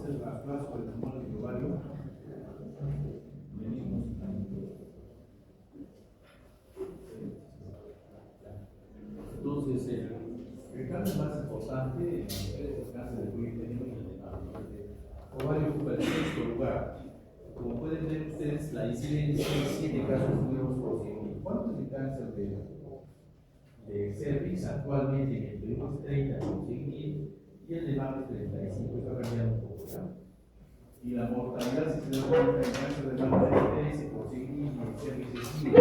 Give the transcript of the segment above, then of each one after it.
hacer las clases del tumor del ovario. Venimos. Entonces, el cáncer más importante es el cáncer de cuello uterino y el de mama. El ovario ocupa el sexto lugar. Como pueden ver ustedes, la incidencia es 7 casos nuevos por 100.000. ¿Cuánto es el cáncer de cervix? Actualmente en el Perú es 30 por 100.000 y el de mama es 35. Eso ha cambiado un poco, ¿ya? Y la mortalidad, si se da cuenta, el cáncer de mama es 13 por 100.000 y el cervix es 10.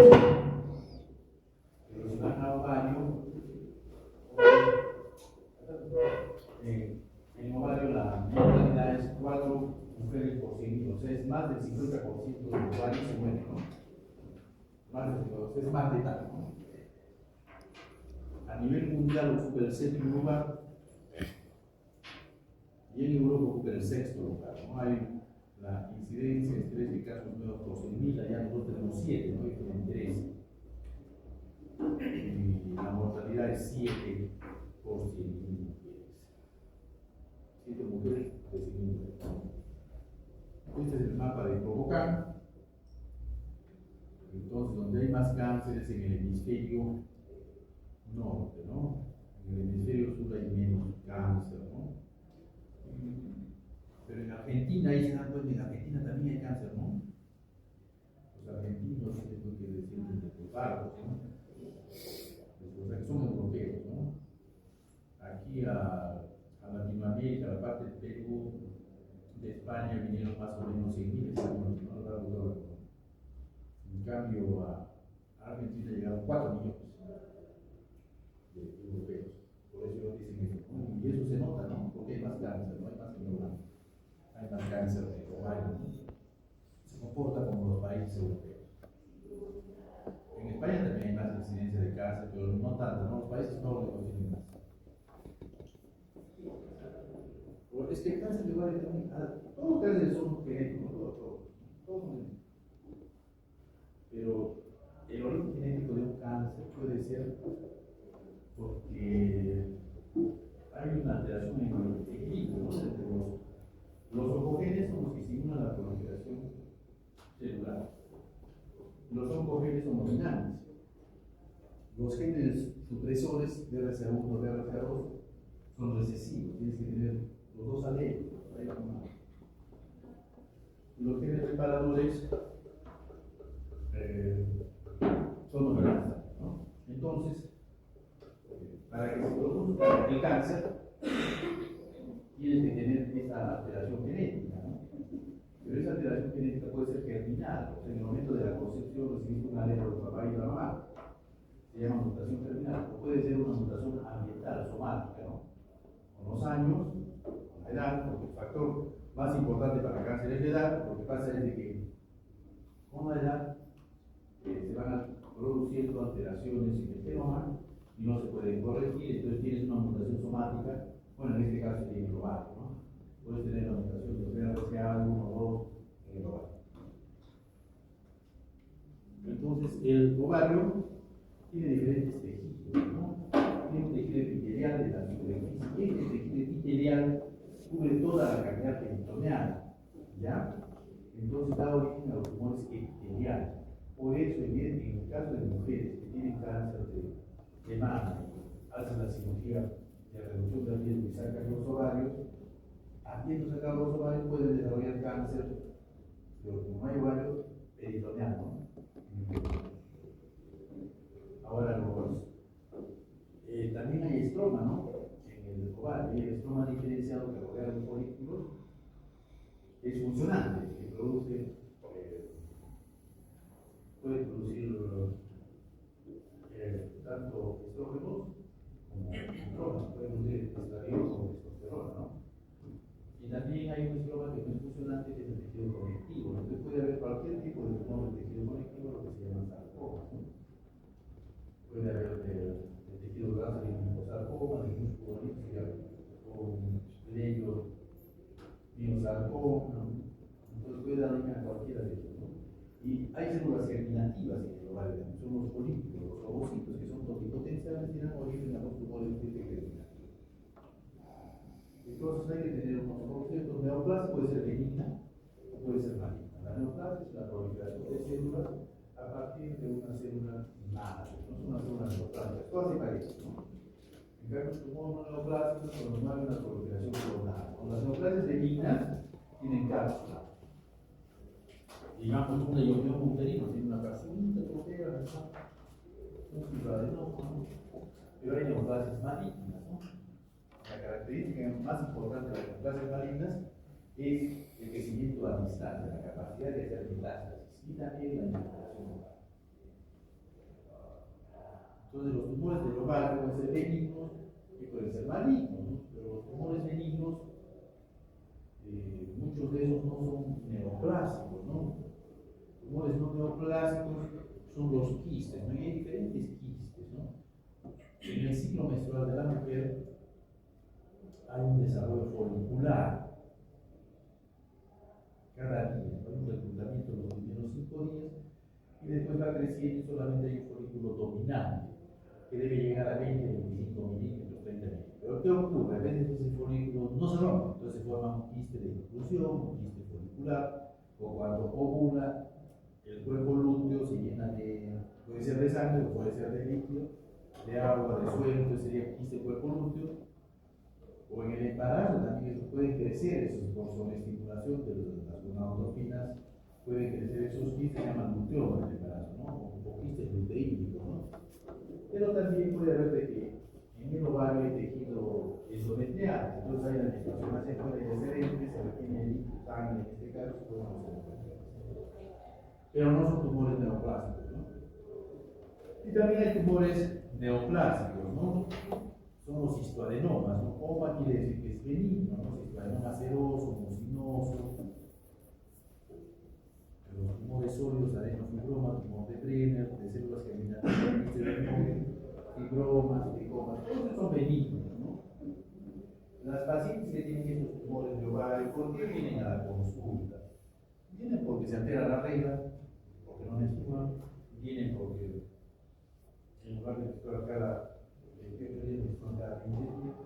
Pero si van a ovario, en ovario la mortalidad es 4 mujeres por 100.000, o sea, es más del 50% de los ovarios se mueren, ¿no? Más del 50%, es más letal, ¿no? A nivel mundial ocupa el séptimo lugar y en Europa ocupa el sexto lugar, ¿no? Hay la incidencia es 13 casos nuevos por 100.000, allá nosotros tenemos 7, ¿no? Y tienen 13. Y la mortalidad es 7 por 100.000 mujeres. 7 mujeres por 100.000 mujeres. Este es el mapa de Cobocán. Entonces, donde hay más cánceres en el hemisferio norte, ¿no? En el hemisferio sur hay menos cáncer, ¿no? Pero en Argentina, ahí se dan cuenta, en Argentina también hay cáncer, ¿no? Los argentinos es lo que descienden de los bárbaros, ¿no? O sea, que son europeos, ¿no? Aquí a Latinoamérica, a la parte del Perú, de España vinieron más o menos 100.000 españoles, ¿no? En cambio, a Argentina llegaron 4 millones de europeos. Por eso ellos dicen eso, ¿no? Y eso se nota, ¿no? Porque hay más cáncer, no hay más neuronas. Hay más cáncer de ovario, ¿no? Se comporta como los países europeos. En España también hay más incidencia de cáncer, pero no tanto, ¿no? Los países nórdicos tienen más. Es que el cáncer de ovario también, todos los cánceres son genéticos, todos son genéticos. Pero el origen genético de un cáncer puede ser porque hay una alteración en el equilibrio, ¿no? Entre los oncogenes son los que estimulan la proliferación celular. Los oncogenes son dominantes. Los genes supresores, BRCA1, BRCA2, son recesivos, tienes que tener los dos alelos. Los genes reparadores son dominantes, ¿no? Entonces, para que se produzca el cáncer, tienes que tener esa alteración genética, ¿no? Pero esa alteración genética puede ser germinal, o sea, en el momento de la concepción recibiste un alelo de papá y de la mamá, se llama mutación germinal, o puede ser una mutación ambiental, somática, ¿no? Con los años, con la edad, porque el factor más importante para el cáncer es la edad, lo que pasa es de que con la edad se van produciendo alteraciones en el genoma y no se pueden corregir, entonces tienes una mutación somática, bueno, en este caso sería en el ovario, ¿no? Puedes tener la mutación de BRCA1 o 2 en el ovario. Entonces, el ovario tiene diferentes tejidos, ¿no? Tiene un tejido epitelial de la superficie, y este tejido epitelial cubre toda la cavidad peritoneal, ¿ya? Entonces da origen a los tumores epiteliales. Por eso, en el caso de mujeres que tienen cáncer de mama, hacen la cirugía de reducción del riesgo y sacan los ovarios, habiendo sacado los ovarios pueden desarrollar cáncer, pero como no hay ovarios, peritoneal, ¿no? Ahora también hay estroma, ¿no? En el ovario, y el estroma diferenciado que rodea los folículos es funcionante, que produce, puede producir tanto estrógenos como andrógenos, puede producir estradiol como testosterona, ¿no? Y también hay un estroma que no es funcionante, que es el tejido conectivo. Entonces puede haber cualquier tipo de tumor del tejido conectivo, lo que se llama sarcoma, ¿no? Puede haber el tejido graso de linfosarcoma, de músculo o leyo miosarcoma, ¿no? Entonces puede dar origen a cualquiera de ellos, ¿no? Y hay células germinativas en el ovario, son los folículos, los ovocitos, que son totipotenciales y dan origen a los tumores de germinativos. Entonces hay que tener unos conceptos de neoplasia puede ser benigna o puede ser maligna. La neoplasia es la proliferación de células a partir de una célula madre, no es una célula neoplásica, todas se parecen, ¿no? En cambio, el tumor neoplásico es cuando no hay una proliferación clonal. Con las neoplasias benignas tienen cápsula. Digamos, una ionioma uterina tiene una capsulita trofea, un fibroadenoma, pero hay neoplasias malignas, ¿no? La característica más importante de las neoplasias malignas es el crecimiento a distancia, la capacidad de hacer metástasis y también la infiltración oval. Entonces, los tumores del ovario pueden ser benignos y pueden ser malignos, ¿no? Pero los tumores benignos, muchos de ellos no son neoplásicos, ¿no? Tumores no neoplásicos son los quistes, ¿no? Y hay diferentes quistes, ¿no? En el ciclo menstrual de la mujer hay un desarrollo folicular cada día, hay un reclutamiento en los primeros 5 días y después va creciendo y solamente hay un folículo dominante que debe llegar a 20, 25 milímetros, 30 milímetros. Pero ¿qué ocurre? A veces ese folículo no se rompe, entonces se forma un quiste de inclusión, un quiste folicular, o cuando ovula, el cuerpo lúteo se llena de, puede ser de sangre o puede ser de líquido, de agua, de suelo, entonces sería quiste cuerpo lúteo. O en el embarazo también pueden crecer esos por sobreestimulación de las gonadotropinas, pueden crecer esos quistes, se llaman luteoma en el embarazo, ¿no? O quistes luteínicos, ¿no? Pero también puede haber de que en el ovario hay tejido endometrial, entonces hay la menstruación puede ser excedente, se retiene el líquido, sangre, en este caso, podemos hacer. Pero no son tumores neoplásicos, ¿no? Y también hay tumores neoplásicos, ¿no? Son los histoadenomas, ¿no? Oma quiere decir que es benigno, ¿no? Histoadenoma seroso, mucinoso. Los tumores sólidos, adenofibroma, tumor de Brenner, de células germinativas, fibromas, tricomas, todos estos son benignos, ¿no? Las pacientes que tienen estos tumores de ovario, ¿por qué vienen a la consulta? Vienen porque se altera la regla, porque no menstruan, vienen porque en lugar de menstruar cada 28 días menstruan cada 15 días.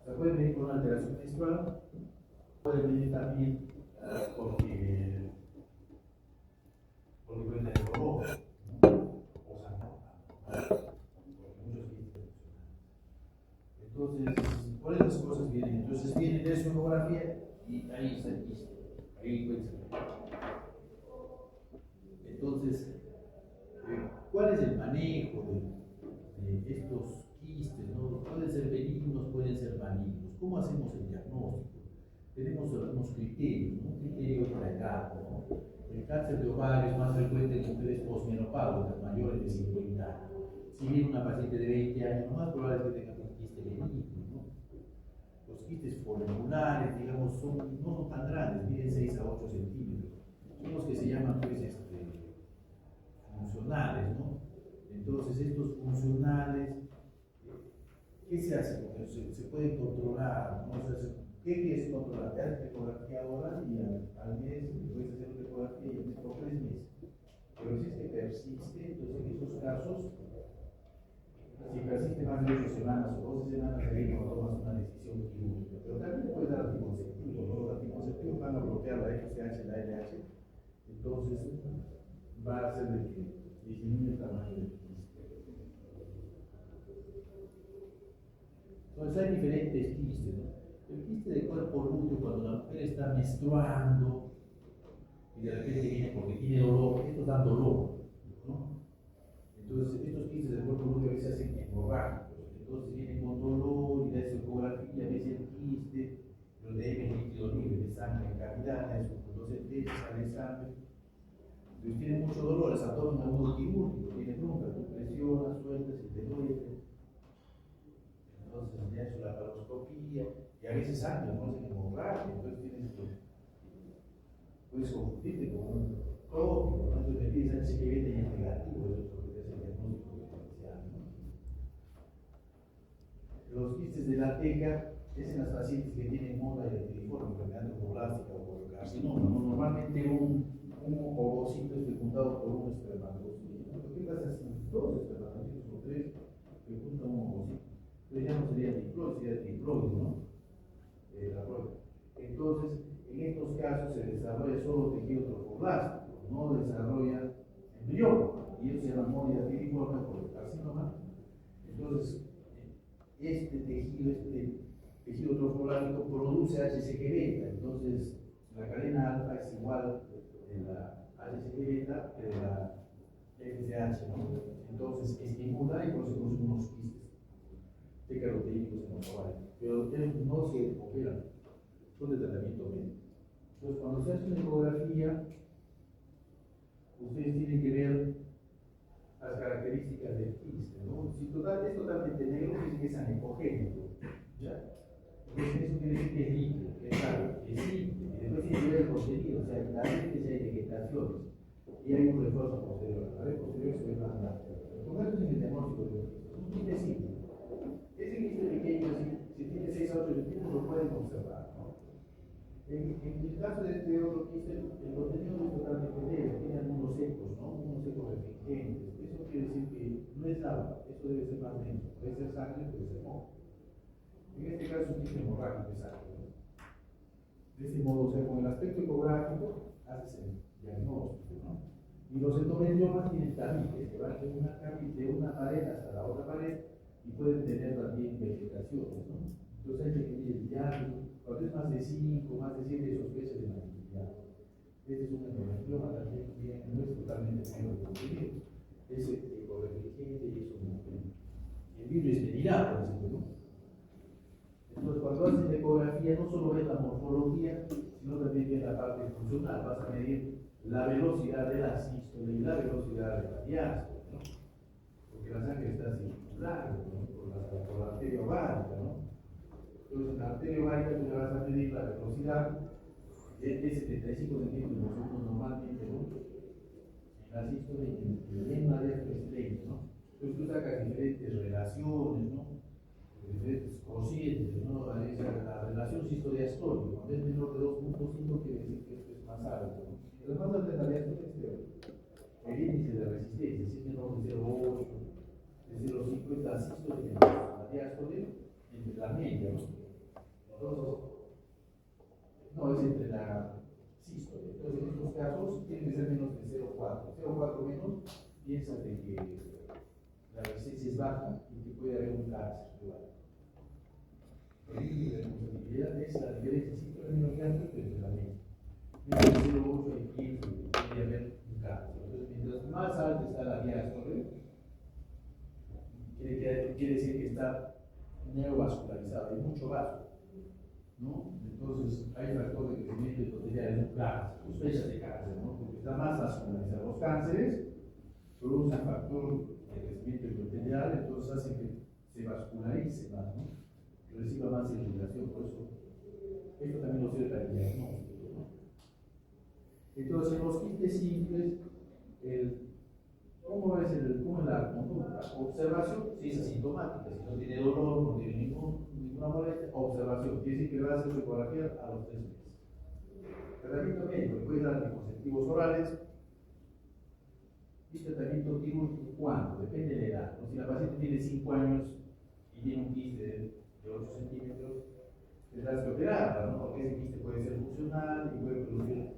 O sea, pueden venir con una alteración menstrual, pueden venir también porque pueden tener dolor, ¿no? O sangrado, porque muchos quistes. Entonces, por esas cosas vienen. Entonces viene de sonografía y ahí está el quiste, ahí puede ser. Entonces, ¿cuál es el manejo de estos quistes, ¿no? Pueden ser benignos, pueden ser malignos. ¿Cómo hacemos el diagnóstico? Tenemos algunos criterios, ¿no? Un criterio para edad, ¿no? El cáncer de ovario es más frecuente en mujeres posmenopáusicas mayores de 50 años. Si viene una paciente de 20 años, lo más probable es que tenga un quiste benigno, ¿no? Los quistes foliculares, digamos, no son tan grandes, miden 6 a 8 centímetros. Son los que se llaman, pues, funcionales, ¿no? Entonces, estos funcionales, ¿qué se hace con ellos? Se pueden controlar, ¿no? O sea, ¿qué quieres controlar? Te haces ecografía ahora y al mes puedes hacer una ecografía y al mes por 3 meses. Pero si es que persiste, entonces en esos casos, si persiste más de 8 semanas o 12 semanas, ahí no tomas una decisión quirúrgica. Pero también le puedes dar anticonceptivos, ¿no? Los anticonceptivos van a bloquear la FSH y la LH, entonces va a hacer de que disminuya el tamaño del quiste. Entonces hay diferentes quistes, ¿no? El quiste de cuerpo lúteo, cuando la mujer está menstruando y de repente viene porque tiene dolor, estos dan dolor, ¿no? Entonces estos quistes de cuerpo lúteo a veces se hacen hemorrágicos, entonces vienen con dolor y da esa ecografía, ves el quiste, donde hay líquido libre de sangre en cavidad, entonces sale sangre. Entonces tiene mucho dolor, es abdomen agudo quirúrgico, tiene bronca, tú presionas, sueltas y te duele. Entonces le han hecho la laparoscopía y a veces sangre, no hacen hemorragia, entonces tienes esto. Puedes confundirte con un prótico, ¿no? Entonces me pides HPV y es negativo, eso es lo que te hace el diagnóstico diferencial, ¿no? Los quistes de la teca es en las pacientes que tienen moda electriforme, enfermedad neoplástica o carcinoma, ¿no? Normalmente un ovocito es fecundado por un espermatozoide. ¿Qué pasa si 2 espermatozoides o 3 fecundan un ovocito? Entonces ya no sería diploide, sería triploide, ¿no? La prueba. En Entonces, en estos casos se desarrolla solo tejido trofoblástico, no desarrolla embrión, y eso se llama mónida piriforme por el carcinoma. Entonces, este tejido trofoblástico produce HCG beta, entonces la cadena alfa es igual de la HCG beta que de la FSH, ¿no? Entonces estimula y por eso producen unos quistes tecaroteínicos en los ovarios, pero ellos no se operan, son de tratamiento médico. Entonces, cuando se hace una ecografía, ustedes tienen que ver las características del quiste, ¿no? Si es totalmente negro, quiere decir que es anecogénico, ¿ya? Entonces, eso quiere decir que es líquido, que es algo, que es simple, y después tiene que ver el contenido, o sea, la gente hay vegetaciones, y hay un refuerzo posterior, la pared posterior se ve más blanca. Con esto es el diagnóstico de un quiste simple. Ese quiste pequeño, si tiene 6 a 8 centímetros, lo pueden observar, ¿no? En el caso de este otro quiste, el contenido es totalmente negro, tiene algunos ecos, ¿no? Unos ecos refringentes. Eso quiere decir que no es agua, eso debe ser más denso, puede ser sangre, puede ser moho. En este caso es un quiste hemorrágico, exacto. De este modo, o sea, con el aspecto ecográfico haces el diagnóstico, ¿no? Y los endometriomas tienen tabiques que van de una pared hasta la otra pared y pueden tener también vegetaciones, ¿no? Entonces hay que medir el diámetro, cuando es más de 5, más de 7 sospechas de malignidad. Este es un endometrioma también, no es totalmente negro de contenido, es ecorefringente y es homogéneo. El vidrio es mediado, por ejemplo, ¿no? Entonces, cuando haces la ecografía, no solo ves la morfología, sino también ves la parte funcional. Vas a medir la velocidad de la sístole y la velocidad de la diástole, ¿no? Porque la sangre está circulando, ¿no? por la arteria ovárica, ¿no? Entonces, en la arteria ovárica tú le vas a medir la velocidad de 75 centímetros nosotros normalmente, ¿no? En la sístole y en la diástole es 30, ¿no? Entonces, tú sacas diferentes relaciones, ¿no? Diferentes cocientes, ¿no? La relación sístole-diastólica, cuando es menor de 2.5 quiere decir que esto es más alto, ¿no? Pero más alta es la diástole el índice de resistencia, si es menor de 0.8, de 0.5 es la sístole de la diástole entre la media, ¿no? Entonces, no es entre la sístole. Entonces, en estos casos tiene que ser menos de 0.4. 0.4 menos, piensas de que la resistencia es baja y que puede haber un cáncer igual. El índice de responsabilidad es la diferencia sístole-diástole entre la media. Menos de 0.8 hay 15, puede haber un cáncer. Entonces, mientras más alta está la diástole, quiere decir que está neovascularizado, hay mucho vaso, ¿no? Entonces hay factor de crecimiento endotelial en un cáncer, sospechas de cáncer, ¿no? Porque está más vascularizado. Los cánceres producen factor de crecimiento endotelial, entonces hacen que se vascularice más, ¿no? Reciba más irritación, por eso esto también nos sirve para el diagnóstico, ¿no? Entonces en los quistes simples, ¿cómo es la conducta? Observación, si es asintomática, si no tiene dolor, no tiene ninguna molestia, observación, quiere decir que le va a hacer ecografía a los 3 meses. Tratamiento médico, le puede dar anticonceptivos orales y tratamiento quirúrgico, ¿cuándo? Depende de la edad, ¿no? Si la paciente tiene 5 años y tiene un quiste de 8 centímetros, tendrás que operarla, ¿no? Porque ese quiste puede ser funcional y puede producir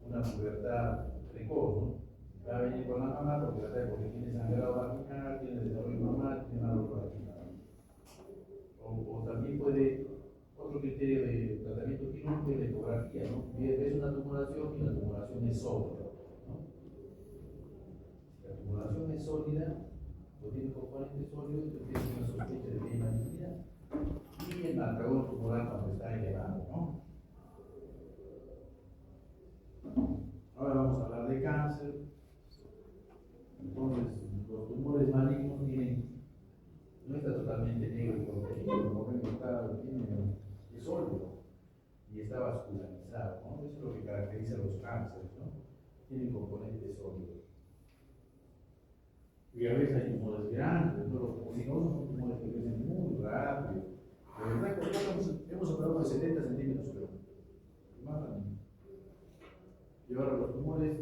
una pubertad precoz, ¿no? Va a venir con la mamá porque tiene sangrado vaginal, tiene desarrollo mamal, tiene malor vaginal. O también puede, otro criterio de tratamiento quirúrgico es la ecografía, ¿no? Ves una tumoración y la tumoración es sólida, ¿no? Si la tumoración es sólida, o tiene componente sólido, entonces tiene una sospecha de que hay malignidad. Y el marcador tumoral cuando está elevado, ¿no? Ahora vamos a hablar de cáncer. Entonces, los tumores malignos no está totalmente negro por contenido, como ven, es sólido y está vascularizado, ¿no? Eso es lo que caracteriza a los cánceres, ¿no? Tienen componentes sólidos. Y a veces hay tumores grandes, ¿no? Los tumores son tumores que crecen muy rápido. De verdad que hemos operado de 70 centímetros, pero más también. Y ahora los tumores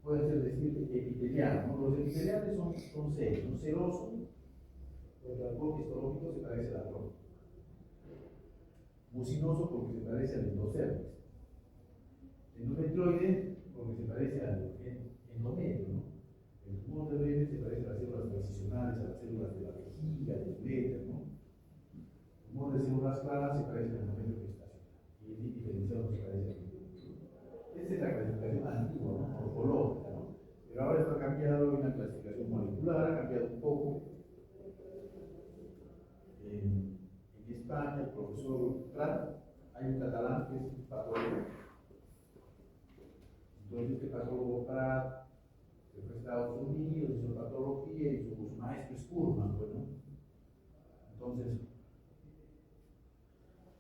pueden ser epiteliales, ¿no? Los epiteliales son serios, un seroso, porque al cuerpo histológico se parece a la flor. mucinoso porque se parece al endocervix. Endometrioide porque se parece al endometrio, ¿no? El tumor de Breve se parece a las células transicionales, a las células de la vejiga, del uréter, ¿no? El tumor de células claras se parece al endometrio gestacional y el diferenciado se parece al endometrio. Esa es la clasificación antigua, ¿no? Morfológica, ¿no? Pero ahora esto ha cambiado en una clasificación molecular, ha cambiado un poco. En España, el profesor Prat, hay un catalán que es patólogo. Entonces, este patólogo Prat se fue a Estados Unidos, hizo patología y su maestro es Kurman, pues, ¿no? Entonces,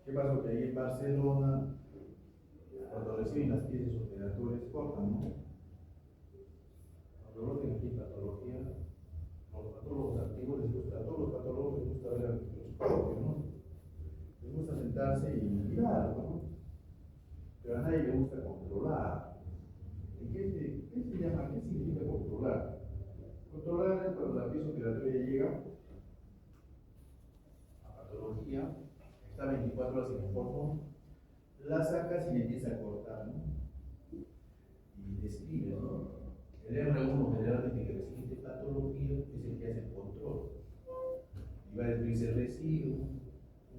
¿qué pasó? Que ahí en Barcelona, cuando reciben las piezas operatorias, cortan, ¿no? Cuando lo tienen aquí en patología, a los patólogos antiguos les gusta, a todos los patólogos les gusta ver al microscopio, ¿no? Les gusta sentarse y mirar, ¿no? Pero a nadie le gusta controlar. ¿Y qué se llama? ¿Qué significa controlar? Controlar es cuando la pieza operatoria llega a patología, está 24 horas en el forno, la sacas y le empieza a cortar, ¿no? Y describe, ¿no? El R1 generalmente que recibe patología es el que hace el control. Y va a describirse el residuo,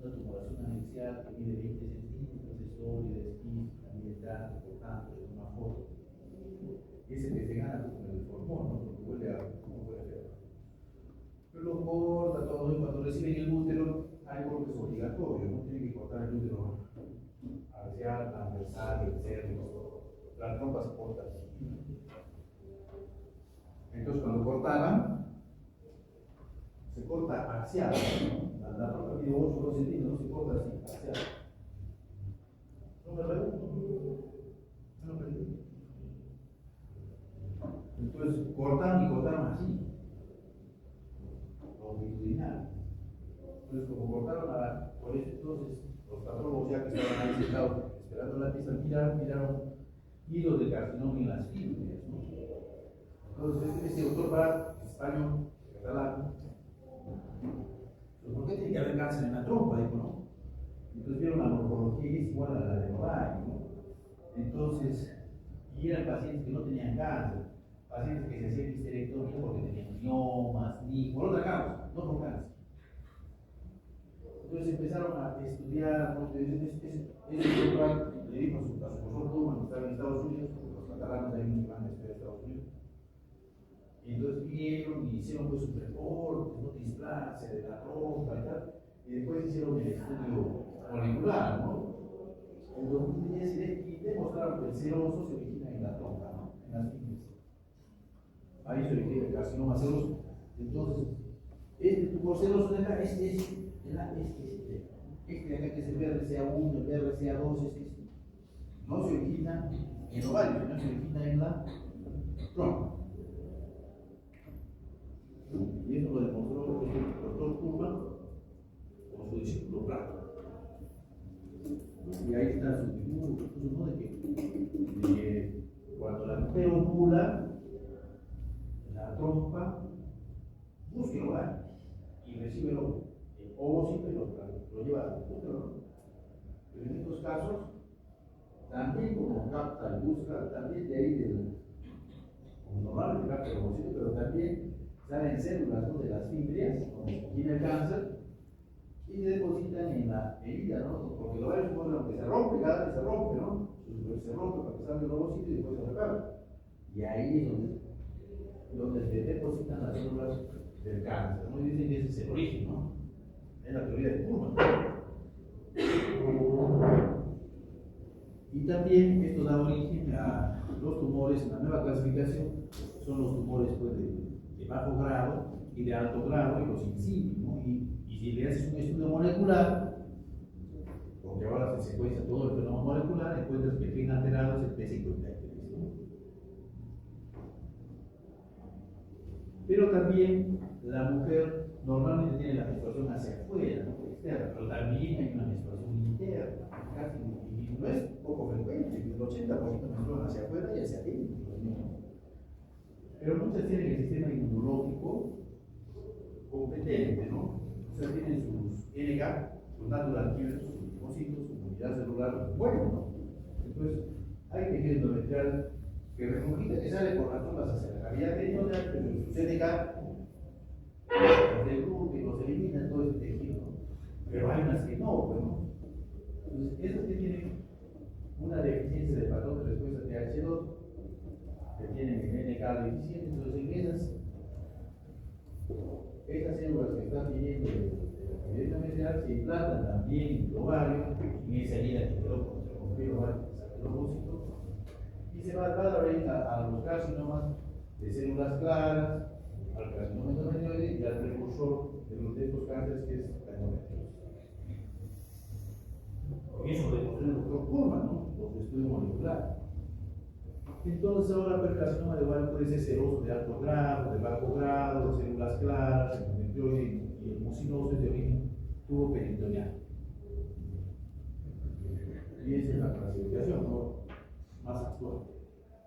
una tumoración axial que mide 20 centímetros, es sólida, es química, mide tanto, por tanto, es una foto. Y ese que se gana con el formón, ¿no? Porque huele a como huele feo. Pero lo corta todo, y cuando reciben el útero, hay algo que es obligatorio, ¿no? Tienen que cortar el útero axial, transversal, el cervix, la trompa se corta así. Entonces, cuando cortaban, se corta axial, ¿no? La trompa tiene 8 o 2 centímetros, se corta así, axial. No me pregunto. No me pregunto. Entonces, cortan y cortaron así, longitudinal. Entonces, como cortaron por eso, entonces, los patólogos ya que estaban ahí sentados esperando la pieza, miraron hilos de carcinoma en las fibras, ¿no? Entonces, este doctor Prat, español, catalán, ¿por qué tiene que haber cáncer en la trompa? Dijo, ¿no? Entonces vieron la morfología y es igual a la de Noray, ¿no? Entonces, y eran pacientes que no tenían cáncer, pacientes que se hacían histerectomía porque tenían miomas, ni por otra causa, no por cáncer. Entonces empezaron a estudiar, ¿no? Ese doctor le dijo a su profesor Kurman, que estaba en Estados Unidos, porque los catalanes hay unos que van a estudiar en Estados Unidos. Y entonces vieron y hicieron pues un reporte, ¿no? Displasia de la trompa y tal. Y después hicieron el estudio molecular, ¿no? En 2010 y demostraron que el seroso se origina en la trompa, ¿no? En las fibras. Ahí se origina el carcinoma seroso. Entonces, este tumor seroso de acá, este de acá que es el BRCA1, el BRCA2, no se origina en el ovario, sino se origina en la trompa. Y eso lo demostró el doctor Kurman con su discípulo Prat. Y ahí está su dibujo, ¿no? De que cuando la mujer ovula, la trompa busca el ovario y recibe el óvulo. El ovocito lo lleva al útero. Pero en estos casos, también como capta y busca, también de ahí como normalmente capta el ovocito, pero también salen células, ¿no? De las fimbrias, donde tiene el cáncer, y se depositan en la herida, ¿no? Porque el ovario es un órgano que se rompe, cada vez se rompe, ¿no? Se rompe para que salga el ovocito y después se repara. Y ahí es donde se depositan las células del cáncer, ¿no? Y dicen que ese es el origen, ¿no? Es la teoría de Kurman. Y también esto da origen a los tumores, la nueva clasificación son los tumores pues, de bajo grado y de alto grado y los insípidos, ¿no? Y si le haces un estudio molecular, porque ahora se secuencia todo el fenómeno molecular, encuentras que el gen alterado es el P53, ¿no? Pero también la mujer normalmente tiene la menstruación hacia afuera, ¿no? Externa, pero también hay una menstruación interna, casi, y no es poco frecuente, el 80% menstruan hacia afuera y hacia adentro. Pero muchas tienen el sistema inmunológico competente, ¿no? O sea, tienen sus NK, sus natural killers, sus linfocitos, unidad celular bueno, ¿no? Entonces, hay tejido endometrial que recogida que sale por razones hacia la cavidad peritoneal, pero en su CDK, el glúteo se elimina todo ese tejido, ¿no? Pero hay unas que no, pues, ¿no? Entonces, esas que tienen una deficiencia de patrón de respuesta TH2, que tienen el NK deficiente, entonces en esas células que están teniendo la cavidad endometrial se implantan también en el ovario, en esa herida que quedó cuando se rompió el ovario, que salió el ovocito, y se va a dar a los carcinomas de células claras, al carcinoma endometrioide y al precursor de estos cánceres que es la endometriosis. Eso lo demostró el doctor Kuhlmann, ¿no? Los estudios moleculares. Entonces ahora el carcinoma de ovario puede ser seroso de alto grado, de bajo grado, células claras, endometrioide y el mucinoso es de origen tuboperitoneal. Y esa es la clasificación, ¿no? Más actual.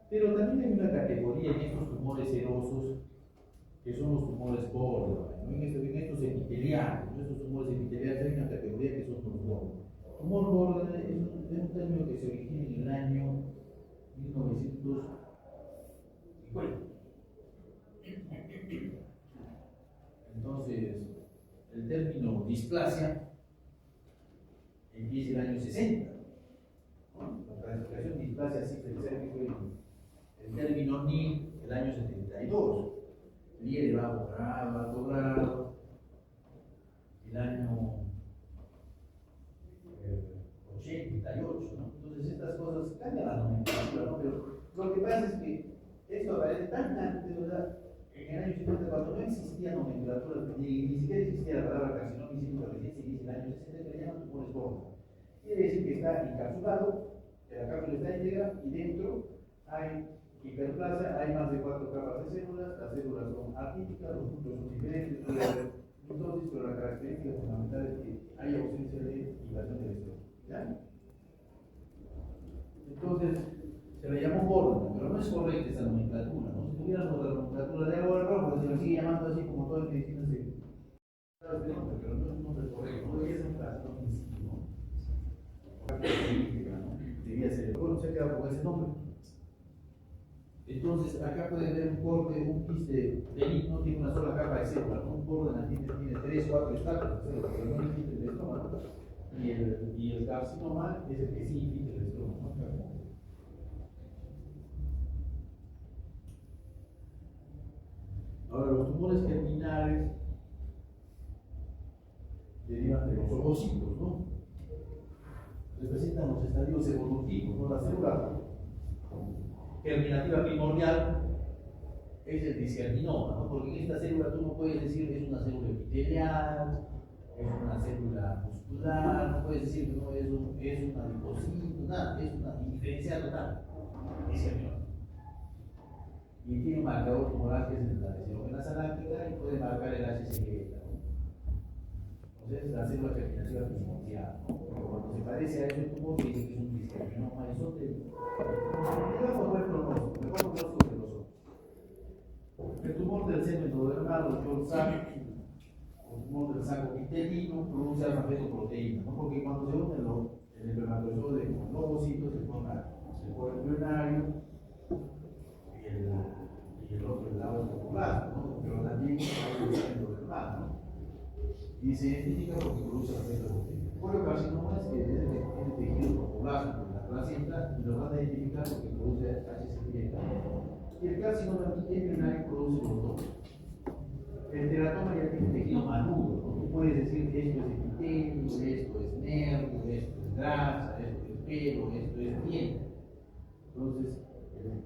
Pero también hay una categoría en estos tumores serosos que son los tumores borderline, ¿no? En estos epiteliales, en estos tumores epiteliales hay una categoría que son los borderline. Tumor borderline es un término que se origina en el año 1950. Entonces, el término displasia empieza en el año 60. ¿No? La clasificación de displasia cíclica fue el término NIL el año 72. NIL de bajo grado, alto grado, el año 88, ¿no? Entonces estas cosas cambian la nomenclatura, ¿no? Pero lo que pasa es que esto aparece tan antes, ¿verdad? En el año 50, cuando no existía nomenclatura, ni siquiera existía la palabra carcinoma insisto, recién se inicia en el año 60, que le llaman tumores borderline. Quiere decir que está encapsulado, la cápsula está íntegra y dentro hay hiperplasia, hay más de 4 capas de células, las células son atípicas, los puntos son diferentes, puede haber mitosis, pero la característica fundamental es que hay ausencia de invasión del estómago. ¿Ya? Entonces, se le llamó borderline, pero no es correcta esa nomenclatura, ¿no? Si tuviéramos la nomenclatura de algo, pues se le sigue llamando así como toda la medicina se. Pero no es un nombre correcto, no debería ser un carcinoma en sí, ¿no? Debía ser, bueno, se ha quedado con ese nombre. Entonces, acá pueden ver un corte, un quiste benigno, tiene una sola capa de célula, ¿no? Un borderline tiene 3, 4 estadios de células, pero no infiltra el estómago. Y el carcinoma es el que sí infiltra el estómago, ¿no? Ahora, los tumores germinales derivan de los ovocitos, ¿no? Representan los estadios evolutivos, ¿no? La célula germinativa primordial es el disgerminoma, ¿no? Porque en esta célula tú no puedes decir que es una célula epitelial, es una célula muscular, no puedes decir que no es una linfocito, nada, es una indiferencial total, disgerminoma. Y tiene un marcador tumoral que es la desinogénasa láctica y puede marcar el HCG, ¿no? Entonces la célula germinativa primordial, ¿no? Cuando se parece a ese tumor que dice que es un disgerminoma esotérico, digamos buen pronóstico, mejor pronóstico que los otros. El tumor del seno endodermal, o short sac, o tumor del saco epitelino, produce alfa-fetoproteína, ¿no? Porque cuando se une el espermatozoide con el ovocito se forma el cuerpo embrionario y el otro el lado popular, ¿no? Pero también hay un seno endodermal, ¿no? Y se identifica porque produce alfa-fetoproteína. El poliocarcinoma es que es tejido popular por la placenta y lo van a identificar porque produce HCG. Y el carcinoma embrionario produce los dos. El teratoma ya tiene tejido maduro, ¿no? Tú puedes decir esto es epitelio, esto es nervio, esto es grasa, esto es pelo, esto es piel. Entonces,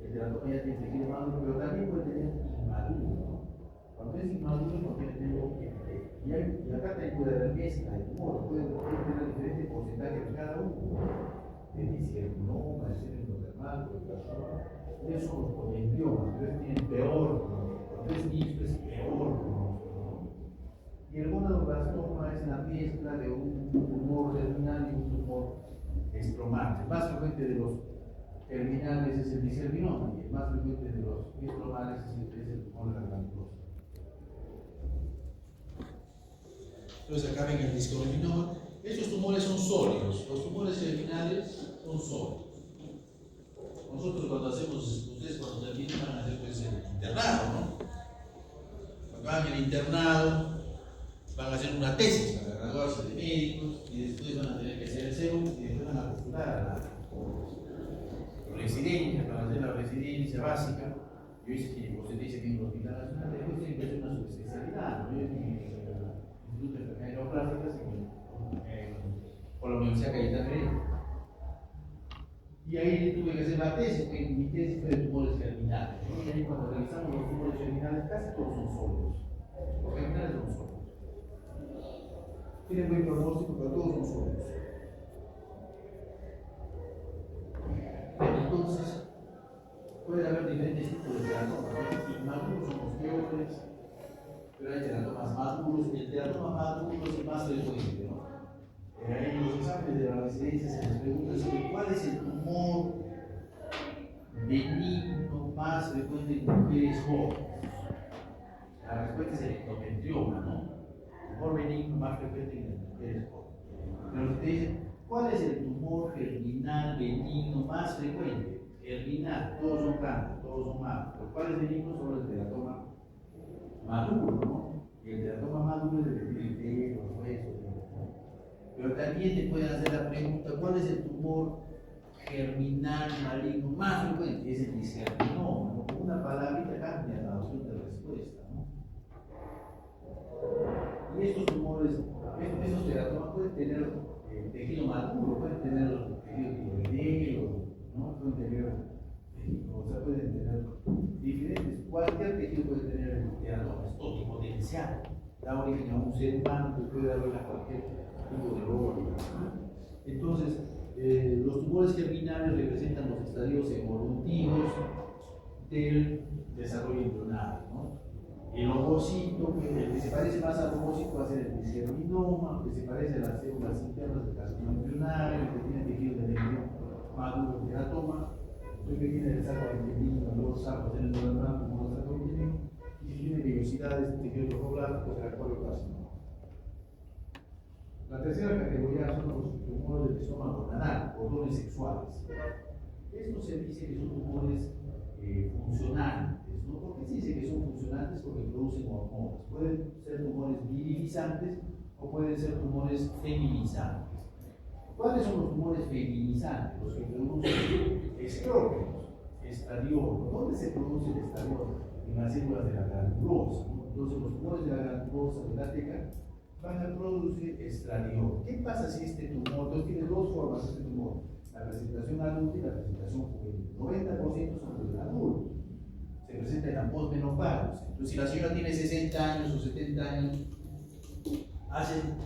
el teratoma ya tiene tejido maduro, pero también puede tener inmaduro, ¿no? Cuando es inmaduro no tiene epitelio. Y acá te puede haber mezcla de tumores, puede tener diferentes porcentajes de cada uno. El disgerminoma, el seno endodermal, el carcinoma, esos son los polioembiomas, entonces tienen peor, cuando es mixto es peor. Y el gonadoblastóma es la mezcla de un tumor germinal y un tumor estromal. El más frecuente de los germinales es el disgerminoma y el más frecuente de los estromales es el tumor de la glandulosa. Entonces acá ven el disgerminoma Estos tumores son sólidos, los tumores germinales son sólidos. Nosotros cuando hacemos, ustedes cuando terminan van a hacer pues el internado, ¿no? Cuando van al internado, van a hacer una tesis para graduarse de médicos y después van a tener que hacer el serum y después van a postular a la residencia, para hacer la residencia básica. Yo hice que usted dice que en el Hospital Nacional, después tiene que hacer una subespecialidad. Yo en el Instituto de Enfermedades Neoplásticas por la Universidad Cayetano Heredia. Y ahí tuve que hacer la tesis, porque mi tesis fue de tumores germinales, ¿no? Y ahí cuando revisamos los tumores germinales, casi todos son sólidos. Los germinales son sólidos. Tienen buen pronóstico, pero todos son sólidos. Entonces, puede haber diferentes tipos de teratomas. Inmaduros son los peores, pero hay teratomas maduros. El teratoma maduro es el más frecuente, ¿no? En los exámenes de la residencia se les pregunta sobre cuál es el tumor benigno más frecuente en mujeres jóvenes. La respuesta es el endometrioma, ¿no? El tumor benigno más frecuente en mujeres jóvenes. Pero si te dicen, ¿cuál es el tumor germinal benigno más frecuente? Germinal, todos son cáncer, todos son malos. Pero ¿cuál es benigno? Solo el teratoma maduro, ¿no? Y el teratoma maduro es el que tiene el pelo, los huesos, ¿no? Pero también te pueden hacer la pregunta, ¿cuál es el tumor germinal maligno más frecuente? Es el disgerminoma, ¿no? Con una palabrita cambia la opción de respuesta, ¿no? Y estos tumores, estos teratomas pueden tener tejido maduro, pueden tener tejido tiroideo, ¿no? Pueden tener, o sea, pueden tener diferentes, cualquier tejido puede tener teratomas, o potencial, da origen a un ser humano que puede darle a cualquier tipo de órgano. Entonces, los tumores germinales representan los estadios evolutivos del desarrollo embrionario, ¿no? El ovocito, el que se parece más al ovocito va a ser el disgerminoma, el que se parece a las células internas del carcinoma embrionario, el que tiene tejido de embrión maduro, el teratoma, el que tiene el saco ventrino, los sacos en el neuronal como el saco ventrino, y si tiene vellosidades, tejido trofoblasta, pues el carcinoma. La tercera categoría son los tumores del estómago anal, o dones sexuales. Estos se dice que son tumores funcionantes, ¿no? ¿Por qué se dice que son funcionantes? Porque producen hormonas. Pueden ser tumores virilizantes o pueden ser tumores feminizantes. ¿Cuáles son los tumores feminizantes? Los que producen estrógenos, estradiol. ¿Dónde se produce el estradiol? En las células de la granulosa, ¿no? Entonces los tumores de la granulosa de la teca van a producir estradiol. ¿Qué pasa si este tumor, entonces tiene dos formas este tumor, la presentación adulta y la presentación juvenil? 90% son los adultos, se presenta en la posmenopausia. Entonces si la señora tiene 60 años o 70 años,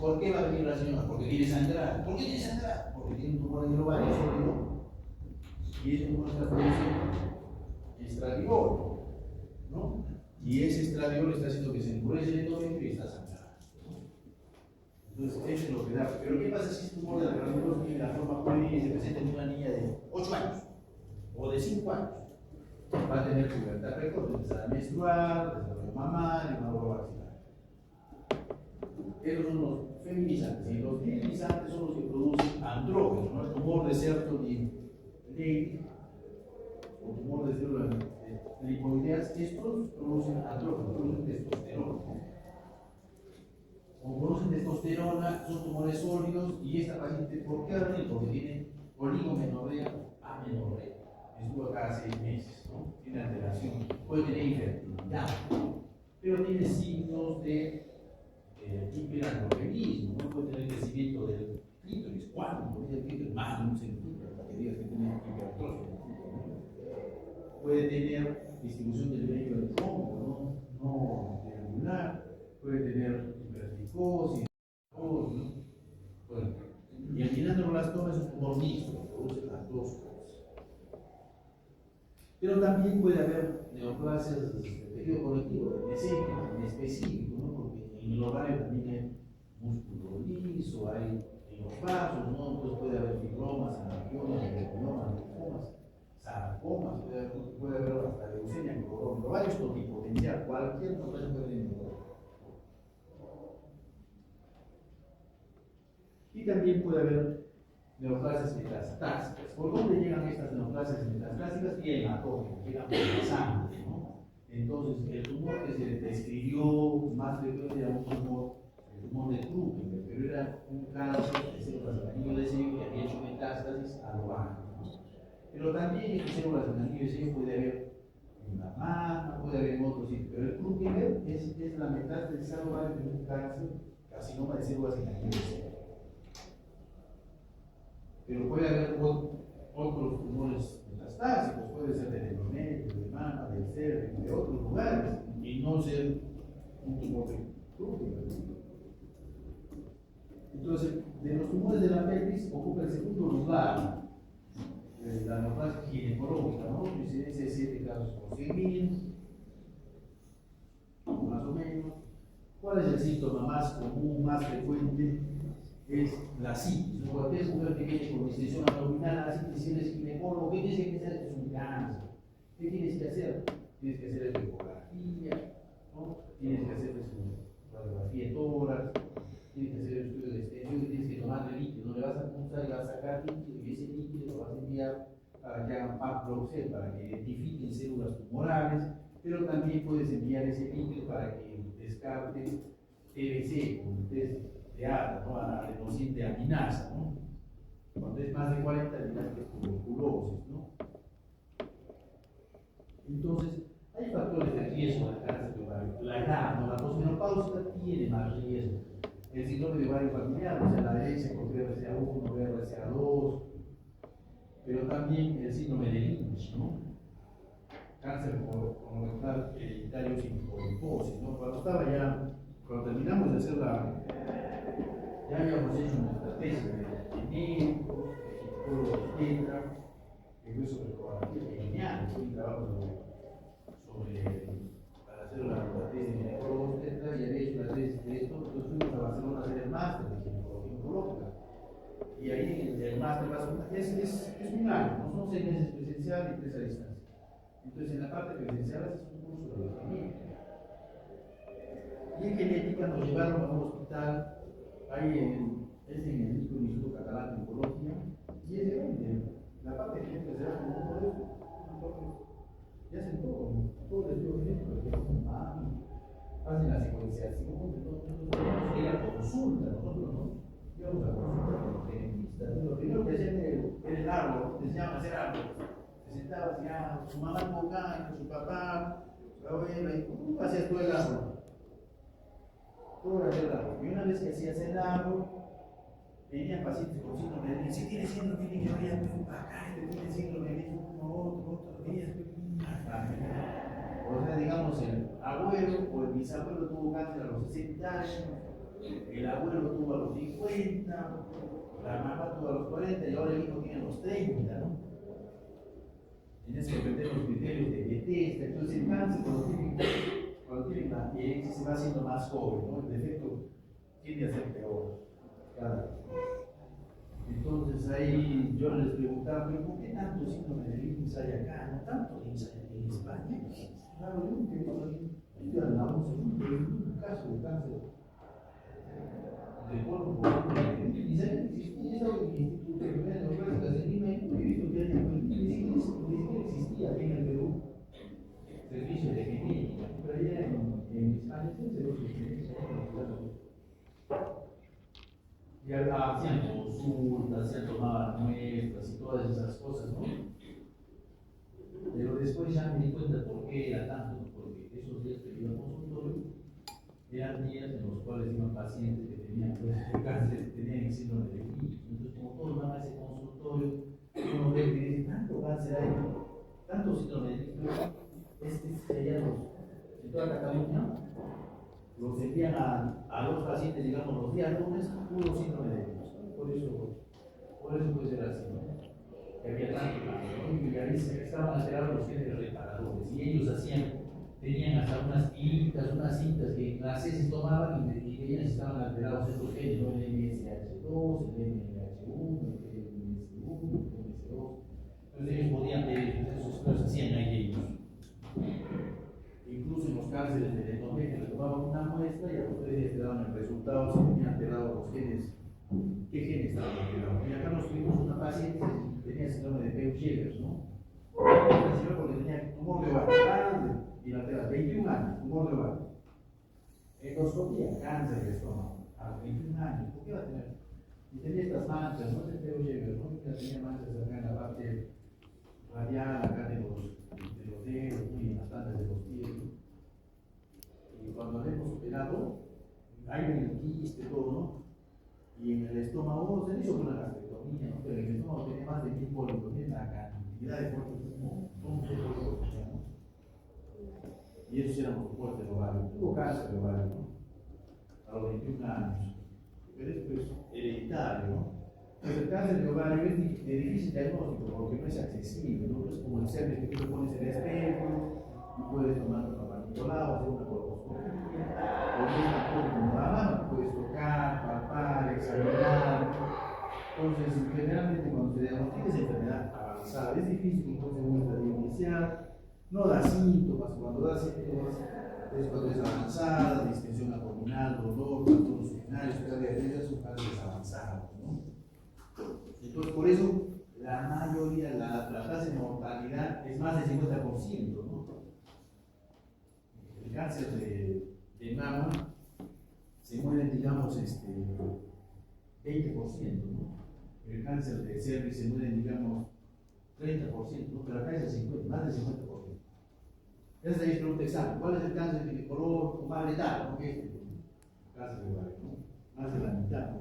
¿por qué va a venir la señora? Porque tiene sangrado. ¿Por qué tiene sangrado? Porque tiene un tumor en el ovario sólido y este tumor está produciendo estradiol, ¿no? Y ese estradiol está haciendo que se endurece el endometrio y está sangrando. Entonces, eso es lo que da. Pero ¿qué pasa si este tumor de la granulosa tiene la forma juvenil y se presenta en una niña de 8 años o de 5 años? Va a tener pubertad precoz, empezar a menstruar, desarrollo mamario, una bola vaginal. Esos son los feminizantes. Y los virilizantes son los que producen andrógenos, ¿no? El tumor de Sertoli Leydig o tumor de células lipoideas, estos producen andrógenos, producen testosterona. Como producen testosterona, son tumores sólidos y esta paciente, ¿por qué va? Porque tiene oligomenorrea, amenorrea. Estuvo cada 6 meses, ¿no? Tiene alteración, puede tener infertilidad, pero tiene signos de hiperandrogenismo, ¿no? Puede tener crecimiento del clítoris. ¿Cuánto? Puede tener más de 1 centímetro, para que digas que tiene hipertrofia. Puede tener distribución del vello del tronco, no triangular, puede tener hipertricosis, ¿no? Bueno, y el glioblastoma es un tumor mixto, produce las dos cosas. Pero también puede haber neoplasias de tejido conectivo, de específico, ¿no? Porque en el ovario también hay músculo liso, hay en los vasos, ¿no? Entonces puede haber fibromas, angiomas, adenomas, linfomas, sarcomas, puede haber hasta leucemia, el ovario es totipotencial, cualquier neoplasia puede tener. Y también puede haber neoplasias metastásicas. ¿Por dónde llegan estas neoplasias metastásicas? Y hematógenas, llegan por la sangre, ¿no? Entonces, el tumor que se describió más frecuente era un tumor, el tumor de Krupke, pero era un cáncer de células del anillo de sello que había hecho metástasis a lo bajo, ¿no? Pero también estas células del anillo de sello puede haber en la mama, puede haber en otros sitios, pero el Krupke es la metástasis a lo bajo de un cáncer, carcinoma de células del anillo de sello. Pero puede haber otros tumores metastásicos, puede ser del endometrio, de mama, del cervix, de otros lugares, y no ser un tumor de Krupke. Entonces, de los tumores de la pelvis ocupa el segundo lugar la neoplasia ginecológica, ¿no? Incidencia de 7 casos por 100.000, más o menos. ¿Cuál es el síntoma más común, más frecuente? Es la citis. Cualquier mujer que viene con distensión abdominal, la citis, si eres ginecólogo, ¿qué tienes que hacer? Es un cáncer. ¿Qué tienes que hacer? Tienes que hacer ecografía, ¿no? Tienes que hacer su radiografía de tórax, tienes que hacer el estudio de extensión, tienes que tomar el líquido, no le vas a apuntar y vas a sacar líquido, y ese líquido lo vas a enviar para que hagan PAP-Block, para que identifiquen células tumorales, pero también puedes enviar ese líquido para que descarte TBC, un test de ADA, ¿no? Adenosina de aminasa, ¿no? Cuando es más de 40, dirán que es tuberculosis, ¿no? Entonces, hay factores de riesgo del cáncer de ovario. La edad, ¿no? La posmenopausia tiene más riesgo. El síndrome de ovario familiar, o sea, la herencia por BRCA1, BRCA2, pero también el síndrome de Lynch, ¿no? Cáncer colorectal hereditario sin poliposis, ¿no? Cuando terminamos de hacer ya habíamos hecho nuestra tesis de genético, de ginecólogo, que fue sobre ecografía genial, un trabajo para hacer la tesis de ginecólogo, y había hecho la tesis de esto, entonces fuimos a Barcelona a hacer el máster de ginecología oncológica. Y ahí el máster es un año, no son 6 meses presencial y 3 a distancia. Entonces en la parte presencial haces un curso de genética. Y en genética nos llevaron a un hospital, es en el Instituto Catalán de Oncología, y es de la parte genética se da como todo eso, y hacen todo el estudio genético, hacen la secuenciación, entonces ir a consulta, nosotros no íbamos a consulta con los genetistas, lo primero que hacían era el árbol, les llaman hacer árbol, se sentaban y su mamá tuvo cáncer, su papá, su abuela, y ¿cómo hacías todo el árbol? Todo era el árbol, y una vez que hacías el árbol, venían pacientes con síndrome de Lynch, si tiene síndrome de Lynch, yo ya acá, tiene síndrome de Lynch, otro día, o sea, digamos, el abuelo o el bisabuelo tuvo cáncer a los 60 años, el abuelo tuvo a los 50, la mamá tuvo a los 40 y ahora el hijo tiene a los 30, ¿no? Tienes que aprender los criterios de Bethesda. Entonces el cáncer cuando tiene la herencia se va haciendo más joven, ¿no? El defecto tiende a ser peor cada vez. Entonces ahí yo les preguntaba, ¿pero por qué tanto síndrome de Lynch hay acá? No tanto Lynch hay en España. Claro, yo nunca he visto aquí hablamos en un caso de cáncer de cuerpo y saben que existía eso en el Instituto de Enfermedades Neoplásicas de Lima, y he visto que ni siquiera existía aquí en el Perú servicio de genética, pero allá en España sí se ve genética. Y hacían consultas, se tomaban muestras y todas esas cosas, ¿no? Pero después ya me di cuenta por qué era tanto, porque esos días que iba al consultorio eran días en los cuales iban pacientes que tenían cáncer, tenían síndrome de Lynch. Entonces, como todos van a ese consultorio, uno ve que dice, tanto cáncer hay, tanto síndrome de Lynch, serían en toda Cataluña, los envían a los pacientes, digamos, los días lunes, puro síndrome de Lynch. Por eso puede ser así, ¿no? Que había tanto cáncer, ¿no? Y ahí estaban alterados los genes reparadores, y ellos tenían hasta unas tiritas, unas cintas que en las heces tomaban y veían si estaban alterados estos genes, ¿no? El MSH2, el MLH1, el MS1, el MS2. Entonces ellos podían ver eso, los hacían ahí ellos. Incluso en los cánceres del endometrio le tomaban una muestra y a los 3 días te daban el resultado si tenían alterados los genes. ¿Qué genes estaba alterado. Y acá nos tuvimos una paciente que tenía síndrome de Peutz-Jeghers, ¿no? Una señora porque tenía tumor de ovario grande, bilateral, 21 años, tumor de ovario. Endoscopía, cáncer de estómago, a los 21 años, ¿por qué va a tener? Y tenía estas manchas, no es el Peutz-Jeghers, ¿no? Tenía manchas acá en la parte radial, acá de los dedos, muy en las plantas de los pies. Y cuando le hemos operado, hay en el quiste, todo, ¿no? Y en el estómago se le hizo una gastrectomía, ¿no? Pero en el estómago tenía más de 1000 pólipos, tiene la cantidad de pólipos como muchos pólipos que teníamos. Y esos eran los pólipos del ovario. Tuvo cáncer de ovario, ¿no? A los 21 años. Pero esto es hereditario, ¿no? Pues el cáncer de ovario es de difícil diagnóstico porque no es accesible, ¿no? Es como el cervix que tú le pones el espejo y puedes tomar un papanicolado, hacer una colposcopía, o una como la mano, puedes tocar, palpar, examinar. Entonces, generalmente cuando se diagnostica esa enfermedad avanzada, es difícil que entonces muestra inicial, no da síntomas, cuando da síntomas es cuando es avanzada, distensión abdominal, dolor, trastornos urinarios, pérdida de peso, son casos avanzados, ¿no? Entonces, por eso la mayoría, la tasa de mortalidad es más del 50%, ¿no? El cáncer de mama se mueren, digamos, 20%, ¿no? El cáncer de cervix se mueren, digamos, 30%, ¿no? Pero acá es el 50%, más del 50%. Esa es la examen. ¿Cuál es el cáncer de color más letal? ¿No? Cáncer de ovario, ¿no? Más de la mitad, ¿no?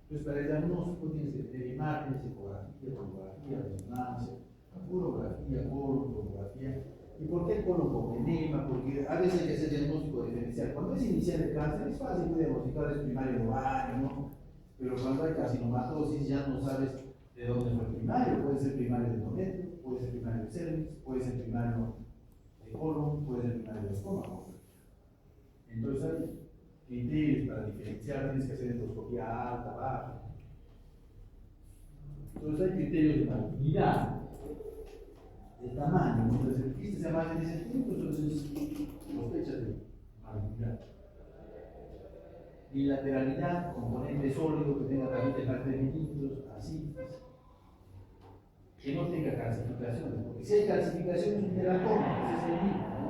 Entonces, para el diagnóstico tienes que tener imágenes, ecografía, tomografía, resonancia, urografía, colon, tomografía. ¿Y por qué el colon con enema? Porque a veces hay que hacer diagnóstico diferencial. Cuando es inicial el cáncer es fácil de diagnosticar, es primario de ovario, ¿no? Pero cuando hay carcinomatosis ya no sabes de dónde fue el primario. Puede ser primario de endometrio, puede ser primario de cervix, puede ser primario de colon, puede ser primario de estómago. Entonces hay criterios para diferenciar, tienes que hacer endoscopía alta, baja. Entonces hay criterios de malignidad, de tamaño. Entonces el quiste se llama en ese tiempo, entonces sospechas de malignidad. Bilateralidad, componente sólido que tenga también más de mililitros, así. Que no tenga calcificaciones, porque si hay calcificaciones es un teratoma, ese es el mismo, ¿no?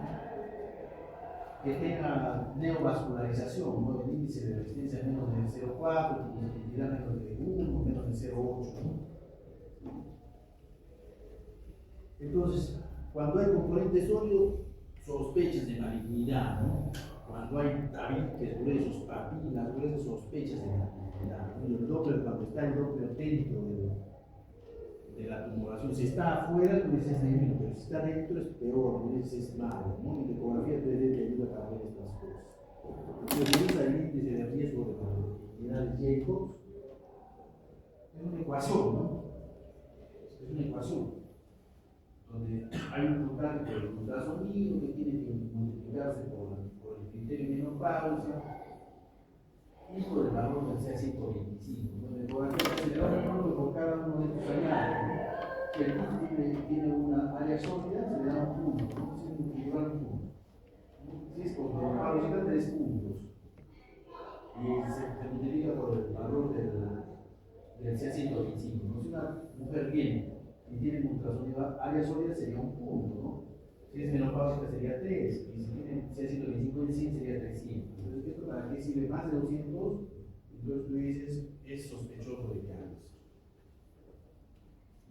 Que tenga neovascularización, ¿no? El índice de resistencia menos de 0,4, identidad menos de 1, menos de 0,8, ¿no? Entonces, cuando hay componente sólido, sospechas de malignidad, ¿no? Cuando hay tabiques gruesos, papilas gruesas, sospechas de malignidad, ¿no? Y el Doppler, cuando está el Doppler dentro de la tumoración, si está afuera, tú dices negro, pero si está dentro es peor, ¿no? Es malo, ¿no? Y la ecografía te ayuda para ver estas cosas. Entonces, usa el índice de riesgo de la malignidad de Jacobs, es una ecuación, ¿no? Es una ecuación donde hay un contraste por el ultrasonido que tiene que multiplicarse por el criterio de menopausia y por el valor del C125. ¿No? La ecografía se le da un número por cada uno de estos hallazgos, ¿no? Si el kit tiene una área sólida, se le da un punto, ¿no? Si es multiplicar un punto. Si es por menopausia, 3 puntos. Y se multiplica por el valor del C125. ¿No? Si una mujer viene y tiene ultrasonido área sólida sería un punto, ¿no? Si es menopáusica sería 3, y si tiene C125 en 100 sería 300. Entonces, ¿esto para qué sirve? Más de 200, entonces tú dices, es sospechoso de cáncer.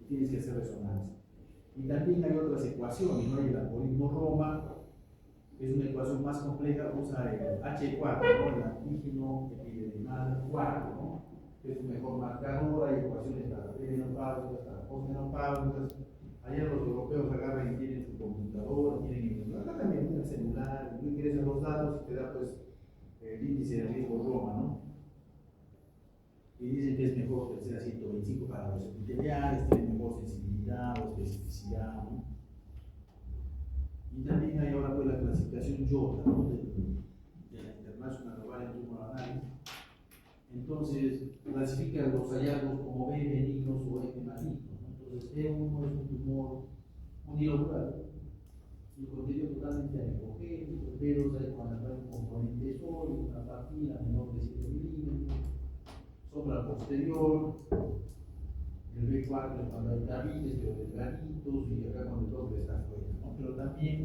Y tienes que hacer resonancia. Y también hay otras ecuaciones, ¿no? El algoritmo Roma es una ecuación más compleja, usa el H4, ¿no? El antígeno epidermal 4, ¿no? Es un mejor marcador, hay ecuaciones para premenopáusicas, para posmenopáusicas. Allá los europeos agarran y tienen su computadora, acá también tienen el celular, tú ingresas los datos y te da pues el índice de riesgo Roma, ¿no? Y dicen que es mejor que sea 125 para los epiteliales, tiene mejor sensibilidad o especificidad, ¿no? Y también hay ahora pues la clasificación YOTA, ¿no? De la International Global Tumor Analysis. Entonces, clasifica los hallazgos como B benignos o F malignos, ¿no? Entonces, B1 es un tumor unilocular, y contenido totalmente anecogénico. B2 es cuando hay un componente sólido, una papila menor de 7 milímetros, sombra posterior, el B4 es cuando hay tabiques, pero delgaditos, y acá cuando el doble está fuera, ¿no? Pero también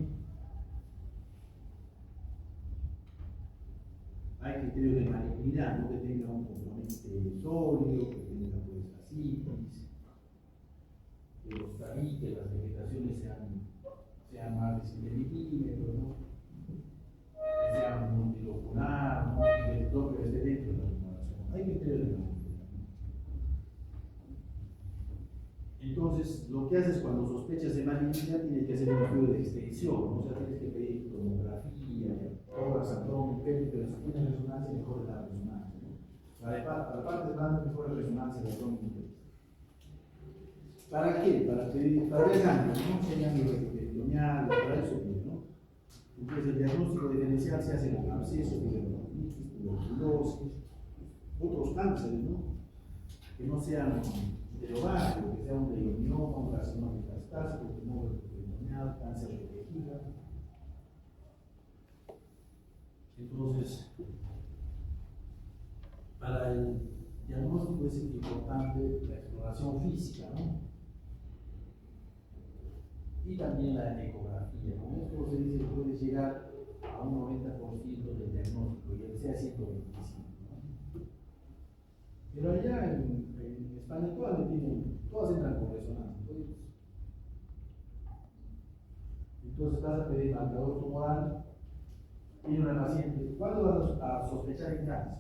hay criterios de malignidad, ¿no? Que tenga un componente sólido, que tenga pues asitis, que los tabiques, las vegetaciones sean más de 7 milímetros, ¿no? Que sean multilocular, ¿no? Y que el doble esté dentro de la formulación. Hay criterios de malignidad. Entonces, lo que haces cuando sospechas de malignidad, tienes que hacer un estudio de extensión, ¿no? O sea, tienes que pedir tomografía, tórax, abdomen, pecho, pero si tienes resonancia, mejor la resonancia, ¿no? Para la parte blanda, mejor la resonancia del abdomen y pecho. ¿Para qué? Para ver ángulos, ¿no? Si hay ángulos peritoneal, para eso bien, ¿no? Entonces, el diagnóstico diferencial se hace con absceso, tuberculosis, tuberculosis, otros cánceres, ¿no? Que no sean del ovario, que sea un leiomyoma, un carcinoma metastásico, tumor peritoneal, cáncer de vejiga. Entonces, para el diagnóstico es importante la exploración física, ¿no? Y también la ecografía. Con esto se dice que puede llegar a un 90% del diagnóstico y el sea 125, ¿no? Pero allá en España todas entran con resonancia. Entonces vas a pedir marcador tumoral. Tiene una paciente, ¿cuándo vas a sospechar en cáncer?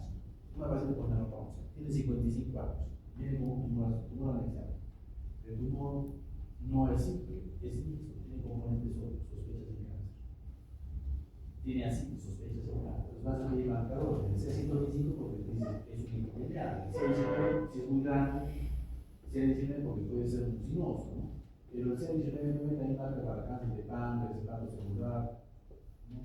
Una paciente con menopausia, tiene 55 años, viene con un tumor anexado. El tumor no es simple, es mixto, tiene componentes sospechas de cáncer. Tiene así sospechas de cáncer. Entonces vas a pedir marcador, el C125 porque es un epitelial, el C19 si es muy grande, C19 porque puede ser mucinoso, ¿no? Pero el C19 también marca para cáncer de páncreas, hepatocelular celular, ¿no?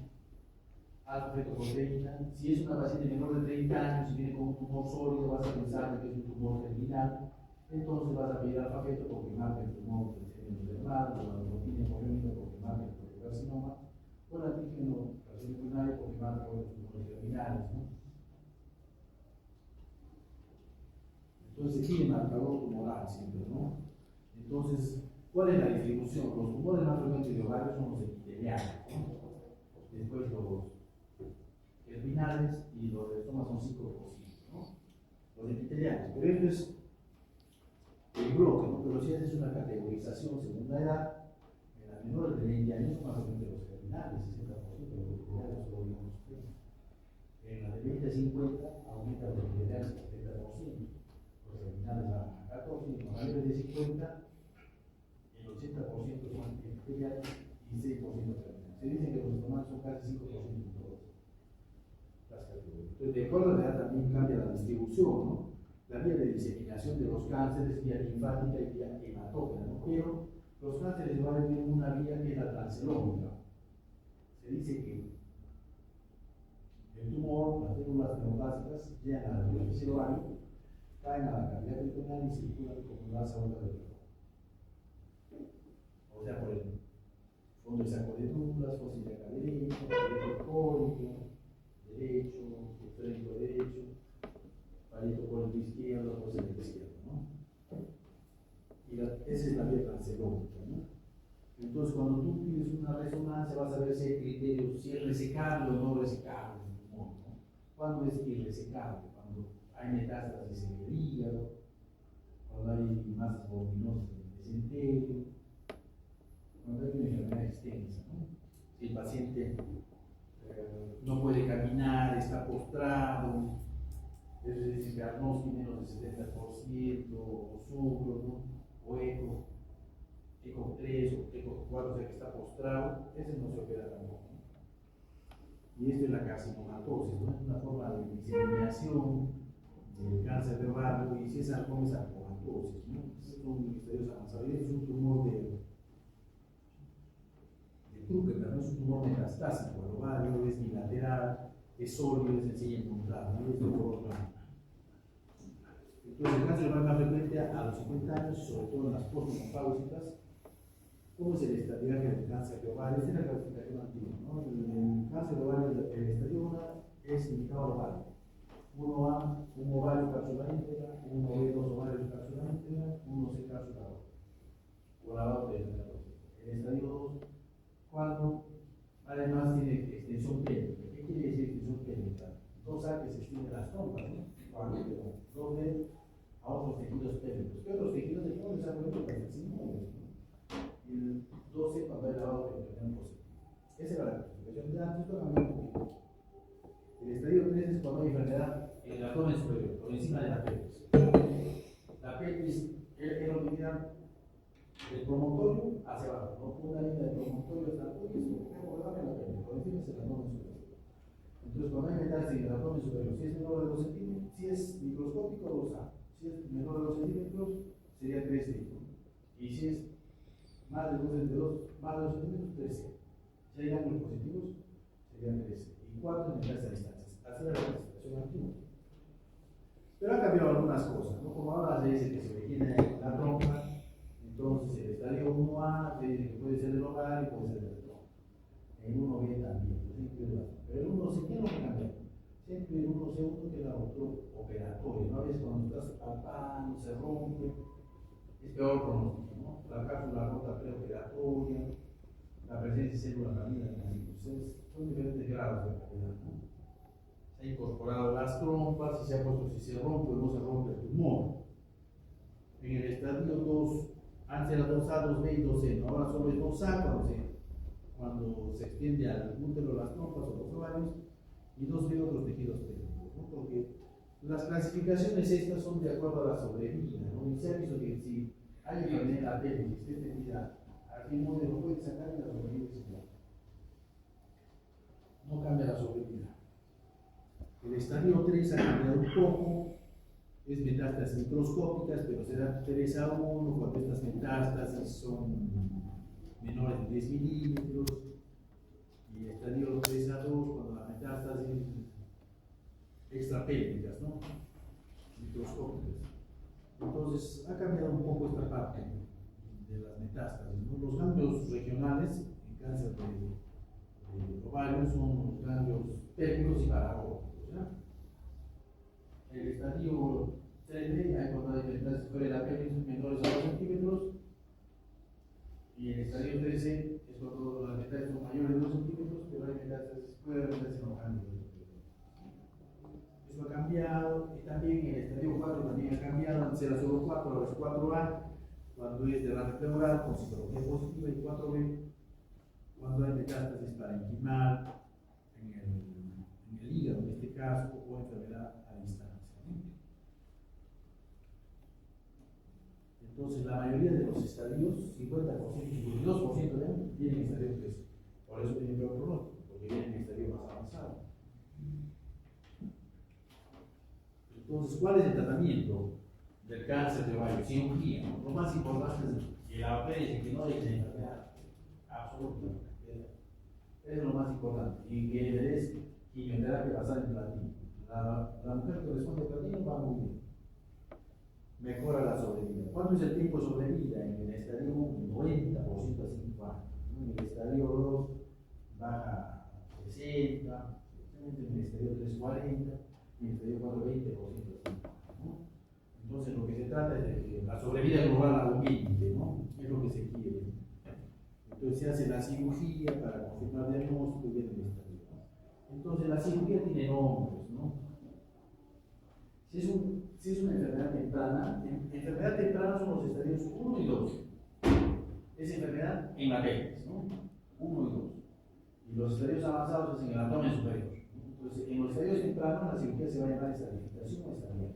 Alfa fetoproteína. Si es una paciente menor de 30 años y viene con un tumor sólido, vas a pensar que es un tumor terminal. Entonces vas a pedir alfa feto porque marca el tumor del seno endodermal, o la proteína hemogénica porque marca el carcinoma, o el antígeno carcinoma porque marca los tumores terminales, ¿no? Entonces tiene marcador tumoral siempre, ¿no? Entonces, ¿cuál es la distribución? Los tumores más frecuentes de ovario son los epiteliales, ¿no? Después los terminales y los retomas son 5%, ¿no? Los epiteliales, pero esto es el bloque, ¿no? Pero si haces una categorización según la edad, en las menores de 20 años son más frecuentes los terminales, 60%, de los epiteliales solo digamos 30%. En las de 20 a 50 aumenta los epiteliales 70%, los terminales van a 14%, y en los mayores de 50 el 80% son epiteliales y 6% terminales. Se dice que los estomates son casi 5% en todas las categorías. Entonces, de acuerdo a la edad también cambia la distribución, ¿no? La vía de diseminación de los cánceres, vía linfática y vía hematógena, ¿no? Pero los cánceres van a tener una vía que es la transelómica. Se dice que el tumor, las células neoplásicas, llegan a la superficie del ovario, caen a la cavidad peritoneal y circulan como las aguas del cuerpo. O sea, por el fondo de saco de duras, fósil de acá derecho, palito cólico, derecho, extremo derecho, palito cólico izquierdo, fósil de izquierdo, ¿no? Y esa es la vía transelómica, ¿no? Entonces, cuando tú pides una resonancia, vas a ver si hay criterios, si es resecable o no resecable el tumor, ¿no? ¿Cuándo es irresecable? Cuando hay metástasis en el hígado, cuando hay masas voluminosas en el mesenterio, cuando hay una enfermedad extensa, ¿no? Si el paciente no puede caminar, está postrado, es decir, diagnóstico menos del 70%, o sucro, ¿no? O eco 3 o eco 4, o sea que está postrado, ese no se opera tampoco, ¿no? Y esto es la carcinomatosis, ¿no? Es una forma de diseminación del cáncer de ovario y si es sarcoma es sarcomatosis, ¿no? Son estadios avanzados. Y este es un tumor de Trucker, no es un tumor metastásico, el ovario es bilateral, es sólido, es sencillo encontrar, ¿no? Es de color blanco. Entonces el cáncer va más frecuente a los 50 años, sobre todo en las postmenopáusicas. ¿Cómo es el estratigrafía del cáncer de ovario? Esta es la clasificación antigua, ¿no? El cáncer de ovario, el estadio 1 es indicado al ovario. 1A, un ovario cápsula íntegra, 1B, dos ovarios cápsula íntegra, 1C cápsula o lavado de la el estadio 2, cuando además tiene extensión pélvica. ¿Qué quiere decir extensión pélvica? 2A que se extiende las trompas, ¿no? 2B a otros tejidos pélvicos. ¿Qué otros tejidos de cómo desarrollo las inmunes? Y el 12 cuando hay lavado peritoneal positivo. Esa era la clasificación de antes, esto cambió un poquito. El estadio 3 es cuando hay enfermedad en el abdomen superior, por encima de la pelvis. La pelvis es lo que mira del promontorio hacia abajo, no una línea del promontorio hasta el pubis, por debajo de la pelvis, por encima es el abdomen superior. Entonces, cuando hay metástasis en el abdomen superior, si es menor de 2 centímetros, si es microscópico, 2A. Si es menor de 2 centímetros, sería 3C. Y si es más de 2 centímetros, 3C. Si hay ángulos positivos, serían 13. Y 4 en estas distancias. Así era la clasificación antigua. Pero han cambiado algunas cosas, ¿no? Como ahora se dice que se origina en la trompa, entonces el estadio 1A se dice que puede ser del hogar y puede ser del tronco. En 1B también, pero el 1C, ¿qué es lo que cambia? Siempre el 1C1 que es la operatoria, ¿no? A veces cuando estás palpando, se rompe, es peor pronóstico, ¿no? La cápsula rota preoperatoria, la presencia de células dañinas en las circunstancias, son diferentes grados de gravedad, ¿no? Se ha incorporado las trompas y se ha puesto si se rompe o no se rompe el pulmón. En el estadio 2, antes era 2A, 2B y 2C, ¿no? Ahora solo es 2A cuando se extiende al útero las trompas o los ovarios y 2B otros tejidos pélvicos, ¿no? Porque las clasificaciones estas son de acuerdo a la sobrevida, ¿no? Y se ha visto que si hay enfermedad en la pelvis, esté tendida al fin no lo puede sacar y la sobrevida es igual. No cambia la sobrevida. El estadio 3 ha cambiado un poco, es metástasis microscópicas, pero será 3A1 cuando estas metástasis son menores de 10 milímetros, y el estadio 3A2 cuando las metástasis extrapélvicas, ¿no? Microscópicas. Entonces, ha cambiado un poco esta parte de las metástasis, ¿no? Los ganglios regionales en cáncer de ovario son los ganglios pélvicos y paragónicos. El estadio 3B, hay cuando hay metástasis fuera de la pelvis menores a 2 centímetros, y el estadio 13 es cuando las metástasis son mayores de 2 centímetros, pero hay metástasis fuera de metástasis en los ganglios. Eso ha cambiado, y también el estadio 4 también ha cambiado, antes era solo 4, ahora es 4A, cuando es derrame pleural con citología positiva, y 4B cuando hay metástasis parenquimal en el hígado en este caso, o enfermedad a distancia. Entonces, la mayoría de los estadios, 50%, 52% tienen estadio 3. Por eso tienen peor pronóstico, porque vienen en estadio más avanzado. Entonces, ¿cuál es el tratamiento del cáncer de ovario? Cirugía, ¿no? Lo más importante es que la opere, que no deje de enfermedad. Absolutamente. Es lo más importante. Y que es quimioterapia basada en platino. La mujer que responde a platino va muy bien. Mejora la sobrevida. ¿Cuánto es el tiempo de sobrevida? En el estadio 1, 90% a 5 años. En el estadio 2 baja a 60, en el estadio 3, 40, y en el estadio 4, 20% a 5 años. Entonces, lo que se trata es de que la sobrevida global aumente, ¿no? Es lo que se quiere. Entonces, se hace la cirugía para confirmar el diagnóstico y ver el estadio. Entonces, la cirugía tiene nombres, ¿no? Si es una enfermedad temprana, enfermedad temprana son los estadios 1 y 2. Es enfermedad en la pelvis, ¿no? 1 y 2. Y los estadios avanzados es en el abdomen superior. Entonces, en los estadios tempranos la cirugía se va a llamar estadificación o estadial.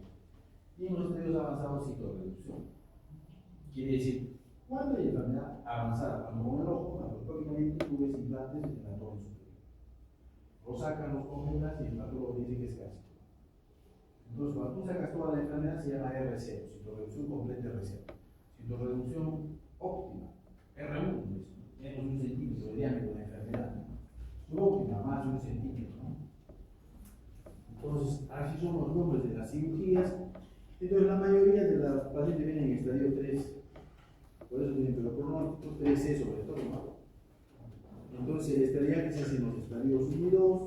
Y en los estadios avanzados, citorreducción. Quiere decir, cuando hay enfermedad avanzada, cuando con el ojo, macroscópicamente tú ves implantes en el abdomen superior. Lo sacan, los congelas y el patólogo dice que es cáncer. Entonces, cuando tú sacas toda la enfermedad, se llama R0, citorreducción completa R0. Citorreducción óptima, R1, menos de 1 centímetro de diámetro de enfermedad. Subóptima, más de 1 centímetro, ¿no? Entonces, así son los nombres de las cirugías. Entonces, la mayoría de las pacientes vienen en estadio 3. Por eso tienen pronóstico 3C sobre todo, ¿no? Entonces, el estadio que se hace en los estadios 1 y 2.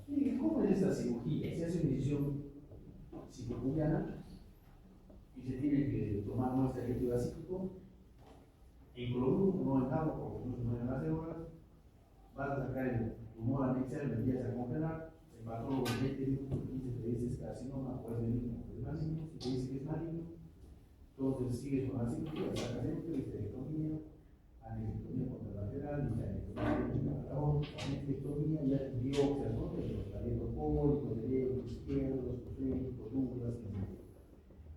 ¿Y cómo es esta cirugía, se hace una incisión psicocubiana y se tiene que tomar muestra de líquido acítico en cloruro, no en agua, porque no en las células. Vas a sacar el tumor anexal, lo envías a congelar, el patólogo 20 minutos, 15 te dice es carcinoma, puedes venir como que es maligno, si te dice que es maligno, entonces sigues con la cirugía, sacas esto, histerectomía, anestectomía contralateral, anestectomía, ya biopsias, ¿no? De los talleres cólicos, derecho, izquierdo, esofégico, duras, etc.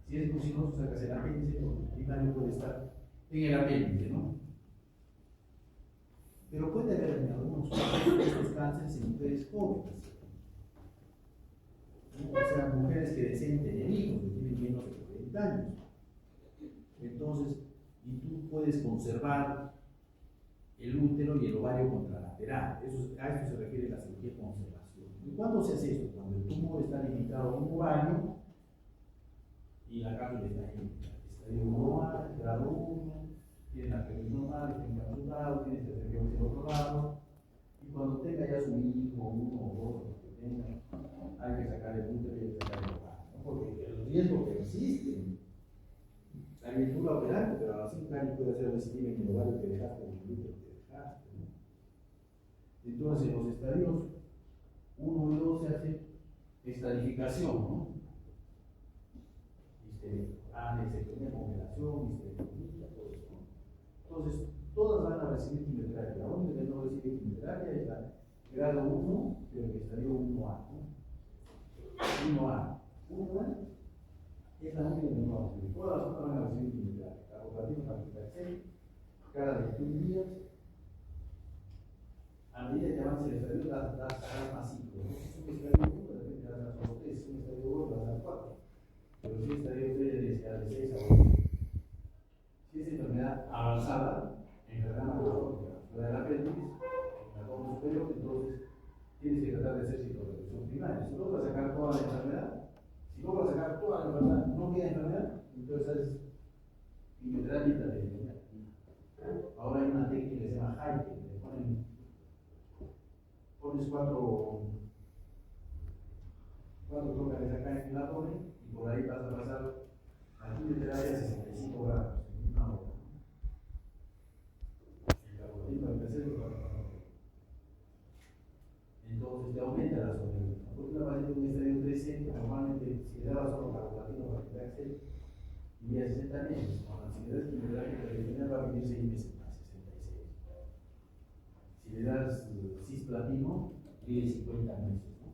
Si es mucinoso, sacas el apéndice, porque el primario puede estar en el apéndice, ¿no? Pero puede haber en algunos casos estos cánceres en mujeres jóvenes, ¿no? O sea, mujeres que deseen tener hijos, que tienen menos de 40 años. Entonces, y tú puedes conservar el útero y el ovario contralateral. A esto se refiere la cirugía de conservación. ¿Y cuándo se hace esto? Cuando el tumor está limitado a un ovario y la cápsula está en estadio 1A, grado 1, tiene la pelvis normal, está encapsulado, tiene este hacia el otro lado, y cuando tenga ya su hijo, uno o dos, los que tenga, hay que sacar el útero y hay que sacar el ovario, ¿no? Porque el riesgo persiste. La aventura operante, pero a los 5 años puede ser recidiva en el ovario que dejaste, en el útero que dejaste, ¿no? Entonces, en los estadios 1 y 2 se hace estadificación, ¿no? Anestectomía, congelación, histerectomía, todo eso, ¿no? Entonces, todas van a recibir quimioterapia. La única que no recibe quimioterapia es la grado 1, pero que estadio 1A, ¿no? 1A. 1A es la única que no va a recibir. Todas las otras van a recibir quimioterapia. Carboplatina, paclitaxel, cada 21 días. A medida que avance el estadio, das más ciclos, ¿no? Si es un estadio 1, de repente das a los 3, si es un estadio 2, das a 4. Pero si es estadio 3, de 6 a 8. Si es enfermedad avanzada, enfermedad macroscópica, la de la apéndice, la zona superior, entonces tienes que tratar de hacer citoreducción primaria. Si logras sacar toda la enfermedad, no queda enfermedad, entonces haces quimioterapia intraperitoneal. Ahora hay una técnica que se llama Hype, que pones cuatro tócares acá en el abdomen y por ahí vas a pasar la quimioterapia a 65 grados en una hora. El carbohidrato empecé entonces te aumenta la sobrevida. Porque una paciente con un estadio 13, normalmente si le daba solo carbohidrato para que Excel, vivía 60 meses. Si le das quimioterapia peritoneal va a vivir 6 meses más, 66. Si le das cisplatino, vive 50 meses, ¿no?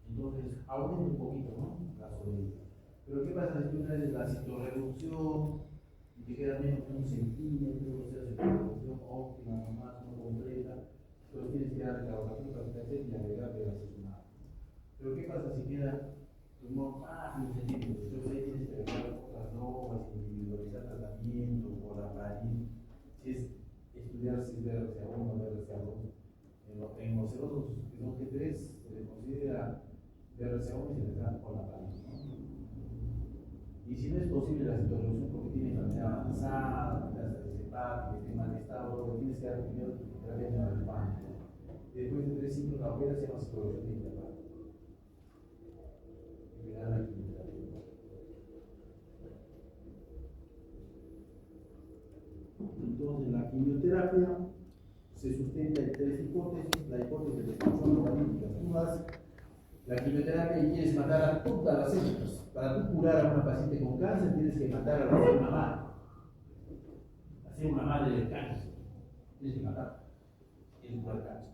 Entonces aumenta un poquito, ¿no? La sobrevida. Pero ¿qué pasa si tú haces la citorreducción y te queda menos de 1 centímetro, o sea, citorreducción óptima, nomás, no completa? Entonces tienes que darle carbohidrato para que te y agregarle la cesumada. Pero ¿qué pasa si queda tumor más de 1 centímetro? Entonces ahí tienes que agregar otras drogas, individualizar tratamiento, colaparin. Si es estudiar si es BRCA1 o BRCA2. En los celosos que son G3 se les considera BRCA1 y se les da colaparin, ¿no? Y si no es posible la citorreducción porque tiene enfermedad avanzada, metástasis hepática, esté en mal estado, le tienes que dar primero terapia neoadjuvante. Y después de 3 ciclos la opera se llama citorreducción de intervalo. Y le dan la quimioterapia. Entonces la quimioterapia se sustenta en 3 hipótesis. La hipótesis de destrucción logarítmica. Tú das la quimioterapia y quieres matar a todas las células. Para tú curar a una paciente con cáncer tienes que matar a la célula madre. La célula madre del cáncer. Tienes que matar. Tienes que curar cáncer.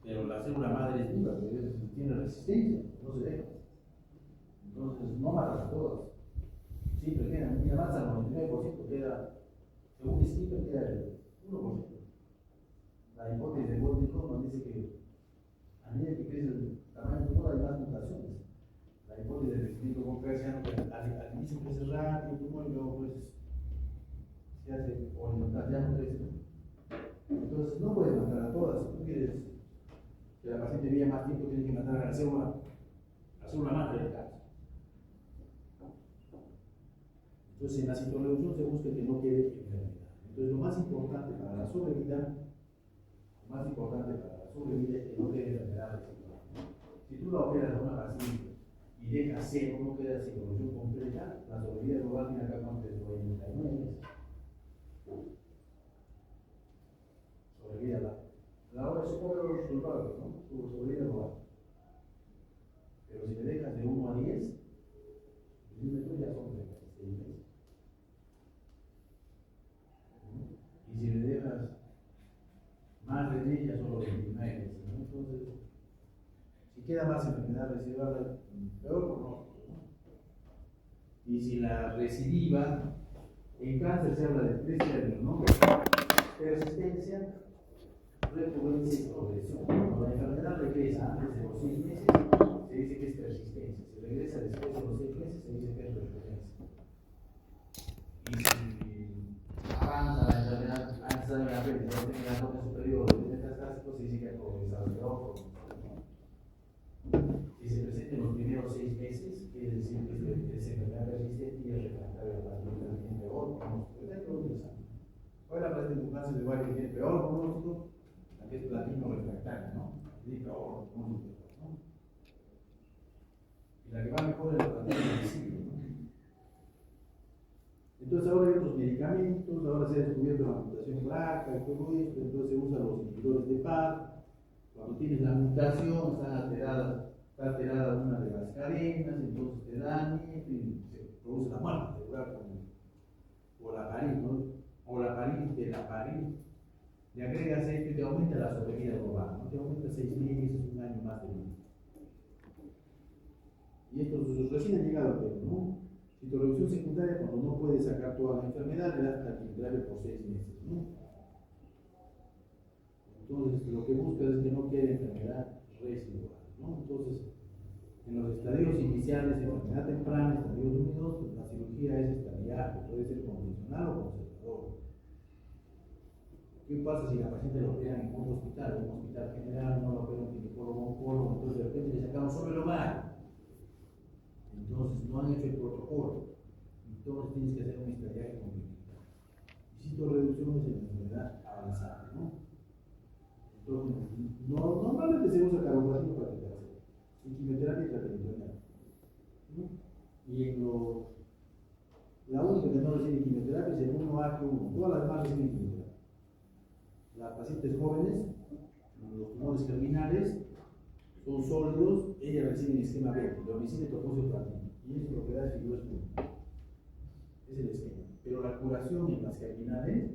Pero la célula madre es viva, tiene resistencia, no se deja. Entonces no matas a todas. Siempre queda, y avanza al 99%, queda, según Skipper, queda el 1%. La hipótesis de Goldman nos dice que a medida que crece el tamaño del tumor hay más mutaciones. La hipótesis del crecimiento converciano, que al inicio crece rápido el tumor y luego pues se hace horizontal, ya no crece. Entonces no puedes matar a todas. Si tú quieres que la paciente viva más tiempo, tienes que matar a la célula madre del cáncer. Entonces en la citorreducción se busca que no quede enfermedad. Entonces lo más importante para la sobrevida, sobrevida es que no quede enfermedad residual. Si tú la operas a una paciente y dejas cero, no queda cirugía completa, la sobrevida global tiene acá con 39 meses. Sobrevida la hora se puede ver los resultados, ¿no? Su sobrevida global. Pero si le dejas de 1 a 10, los milímetros ya son 36 meses. Y si le dejas más de 10, ya son los 29 meses, ¿no? Entonces, si queda más enfermedad residual, peor pronóstico, ¿no? Y si la recidiva, en cáncer se habla de 3 términos, ¿no? Persistencia, recurrencia y progresión. Cuando la enfermedad regresa antes de los 6 meses, se dice que es persistencia. Si regresa después de los 6 meses, se dice que es recurrencia. Y si avanza la enfermedad antes de la zona superior o de metastásico, se dice que ha progresado de otro. Si se presenta en los primeros 6 meses, quiere decir que es enfermedad persistente y es refractaria a la que tiene peor pronóstico. Hoy la presente un cáncer de ovario que tiene peor pronóstico, la que es platino refractaria, ¿no? Tiene peor pronóstico, ¿no? Y la que va mejor es la platino visible, ¿no? Entonces ahora hay otros medicamentos, ahora se ha descubierto la mutación BRCA y todo esto, entonces se usan los inhibidores de PAR. Cuando tienes la mutación, está alterada una de las cadenas, entonces te dan y se produce la muerte, ¿verdad? O la parín, ¿no? O la parín, le agregas esto y te aumenta la sobrevida global, ¿no? Te aumenta 6 meses, un año más de vida. Y estos recién han llegado al Perú, ¿no? Citoreducción secundaria, cuando no puedes sacar toda la enfermedad, le das taquigrafia por 6 meses, ¿no? Entonces, lo que buscas es que no quede enfermedad residual, ¿no? Entonces, en los estadios iniciales de enfermedad temprana, estadios 1 y 2, pues la cirugía es estadial, puede ser convencional o conservador. ¿Qué pasa si la paciente lo operan en un hospital general, no lo operan en ginecólogo, oncólogo, entonces de repente le sacaron solo el ovario? Entonces no han hecho el protocolo, entonces tienes que hacer un estadiaje complementar. Y citoreducción es en enfermedad avanzada, ¿no? Entonces, normalmente se usa carboplatino para quitarse, y quimioterapia y tratamiento, ¿no? Y en la única que no recibe quimioterapia es el 1A1, todas las demás reciben quimioterapia. Las pacientes jóvenes, los tumores germinales, son sólidos, ellas reciben esquema B, domicilio toposio platino, y eso lo que da es fibrosis pulmonar. Es el esquema. Pero la curación en las germinales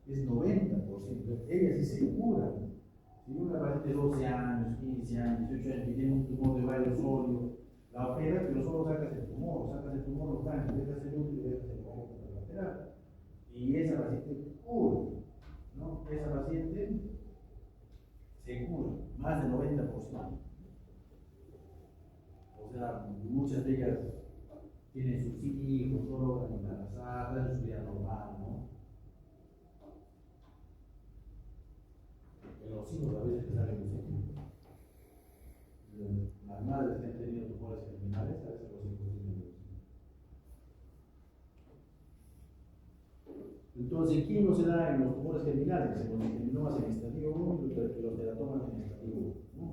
es 90%, ellas sí se curan. Si una paciente de 12 años, 15 años, 18 años, que tiene un tumor de ovario sólido, la operas, pero solo sacas el tumor local, dejas el útero y dejas el ovario para la terapia. Y esa paciente cura, ¿no? Esa paciente se cura, más del 90%. O sea, muchas de ellas tienen sus hijos, solo embarazadas, en su vida normal, ¿no? Pero los hijos a veces les salen muy seguido. Las madres que han tenido tumores germinales, a veces los hijos tienen leucemia. Entonces, ¿quién no se da en los tumores germinales? En los germinomas en estadio 1 y los teratomas en estadio 1, ¿no?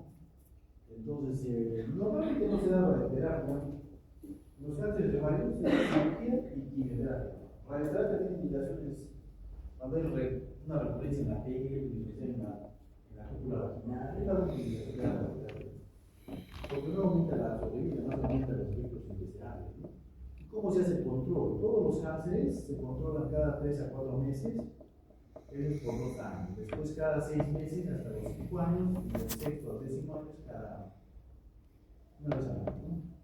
Entonces, normalmente no se da radioterapia. Los cánceres de ovario se da cirugía y quimioterapia. Radioterapia tiene indicaciones cuando hay una recurrencia en la piel, en la cúpula vaginal, es la única indicación de la radioterapia. Porque no aumenta la sobrevida, no aumenta los efectos indeseables, ¿no? ¿Cómo se hace el control? Todos los cánceres se controlan cada 3 a 4 meses, es por 2 años. Después cada 6 meses hasta los 5 años, y del sexto al 10º año cada una vez al año, ¿no?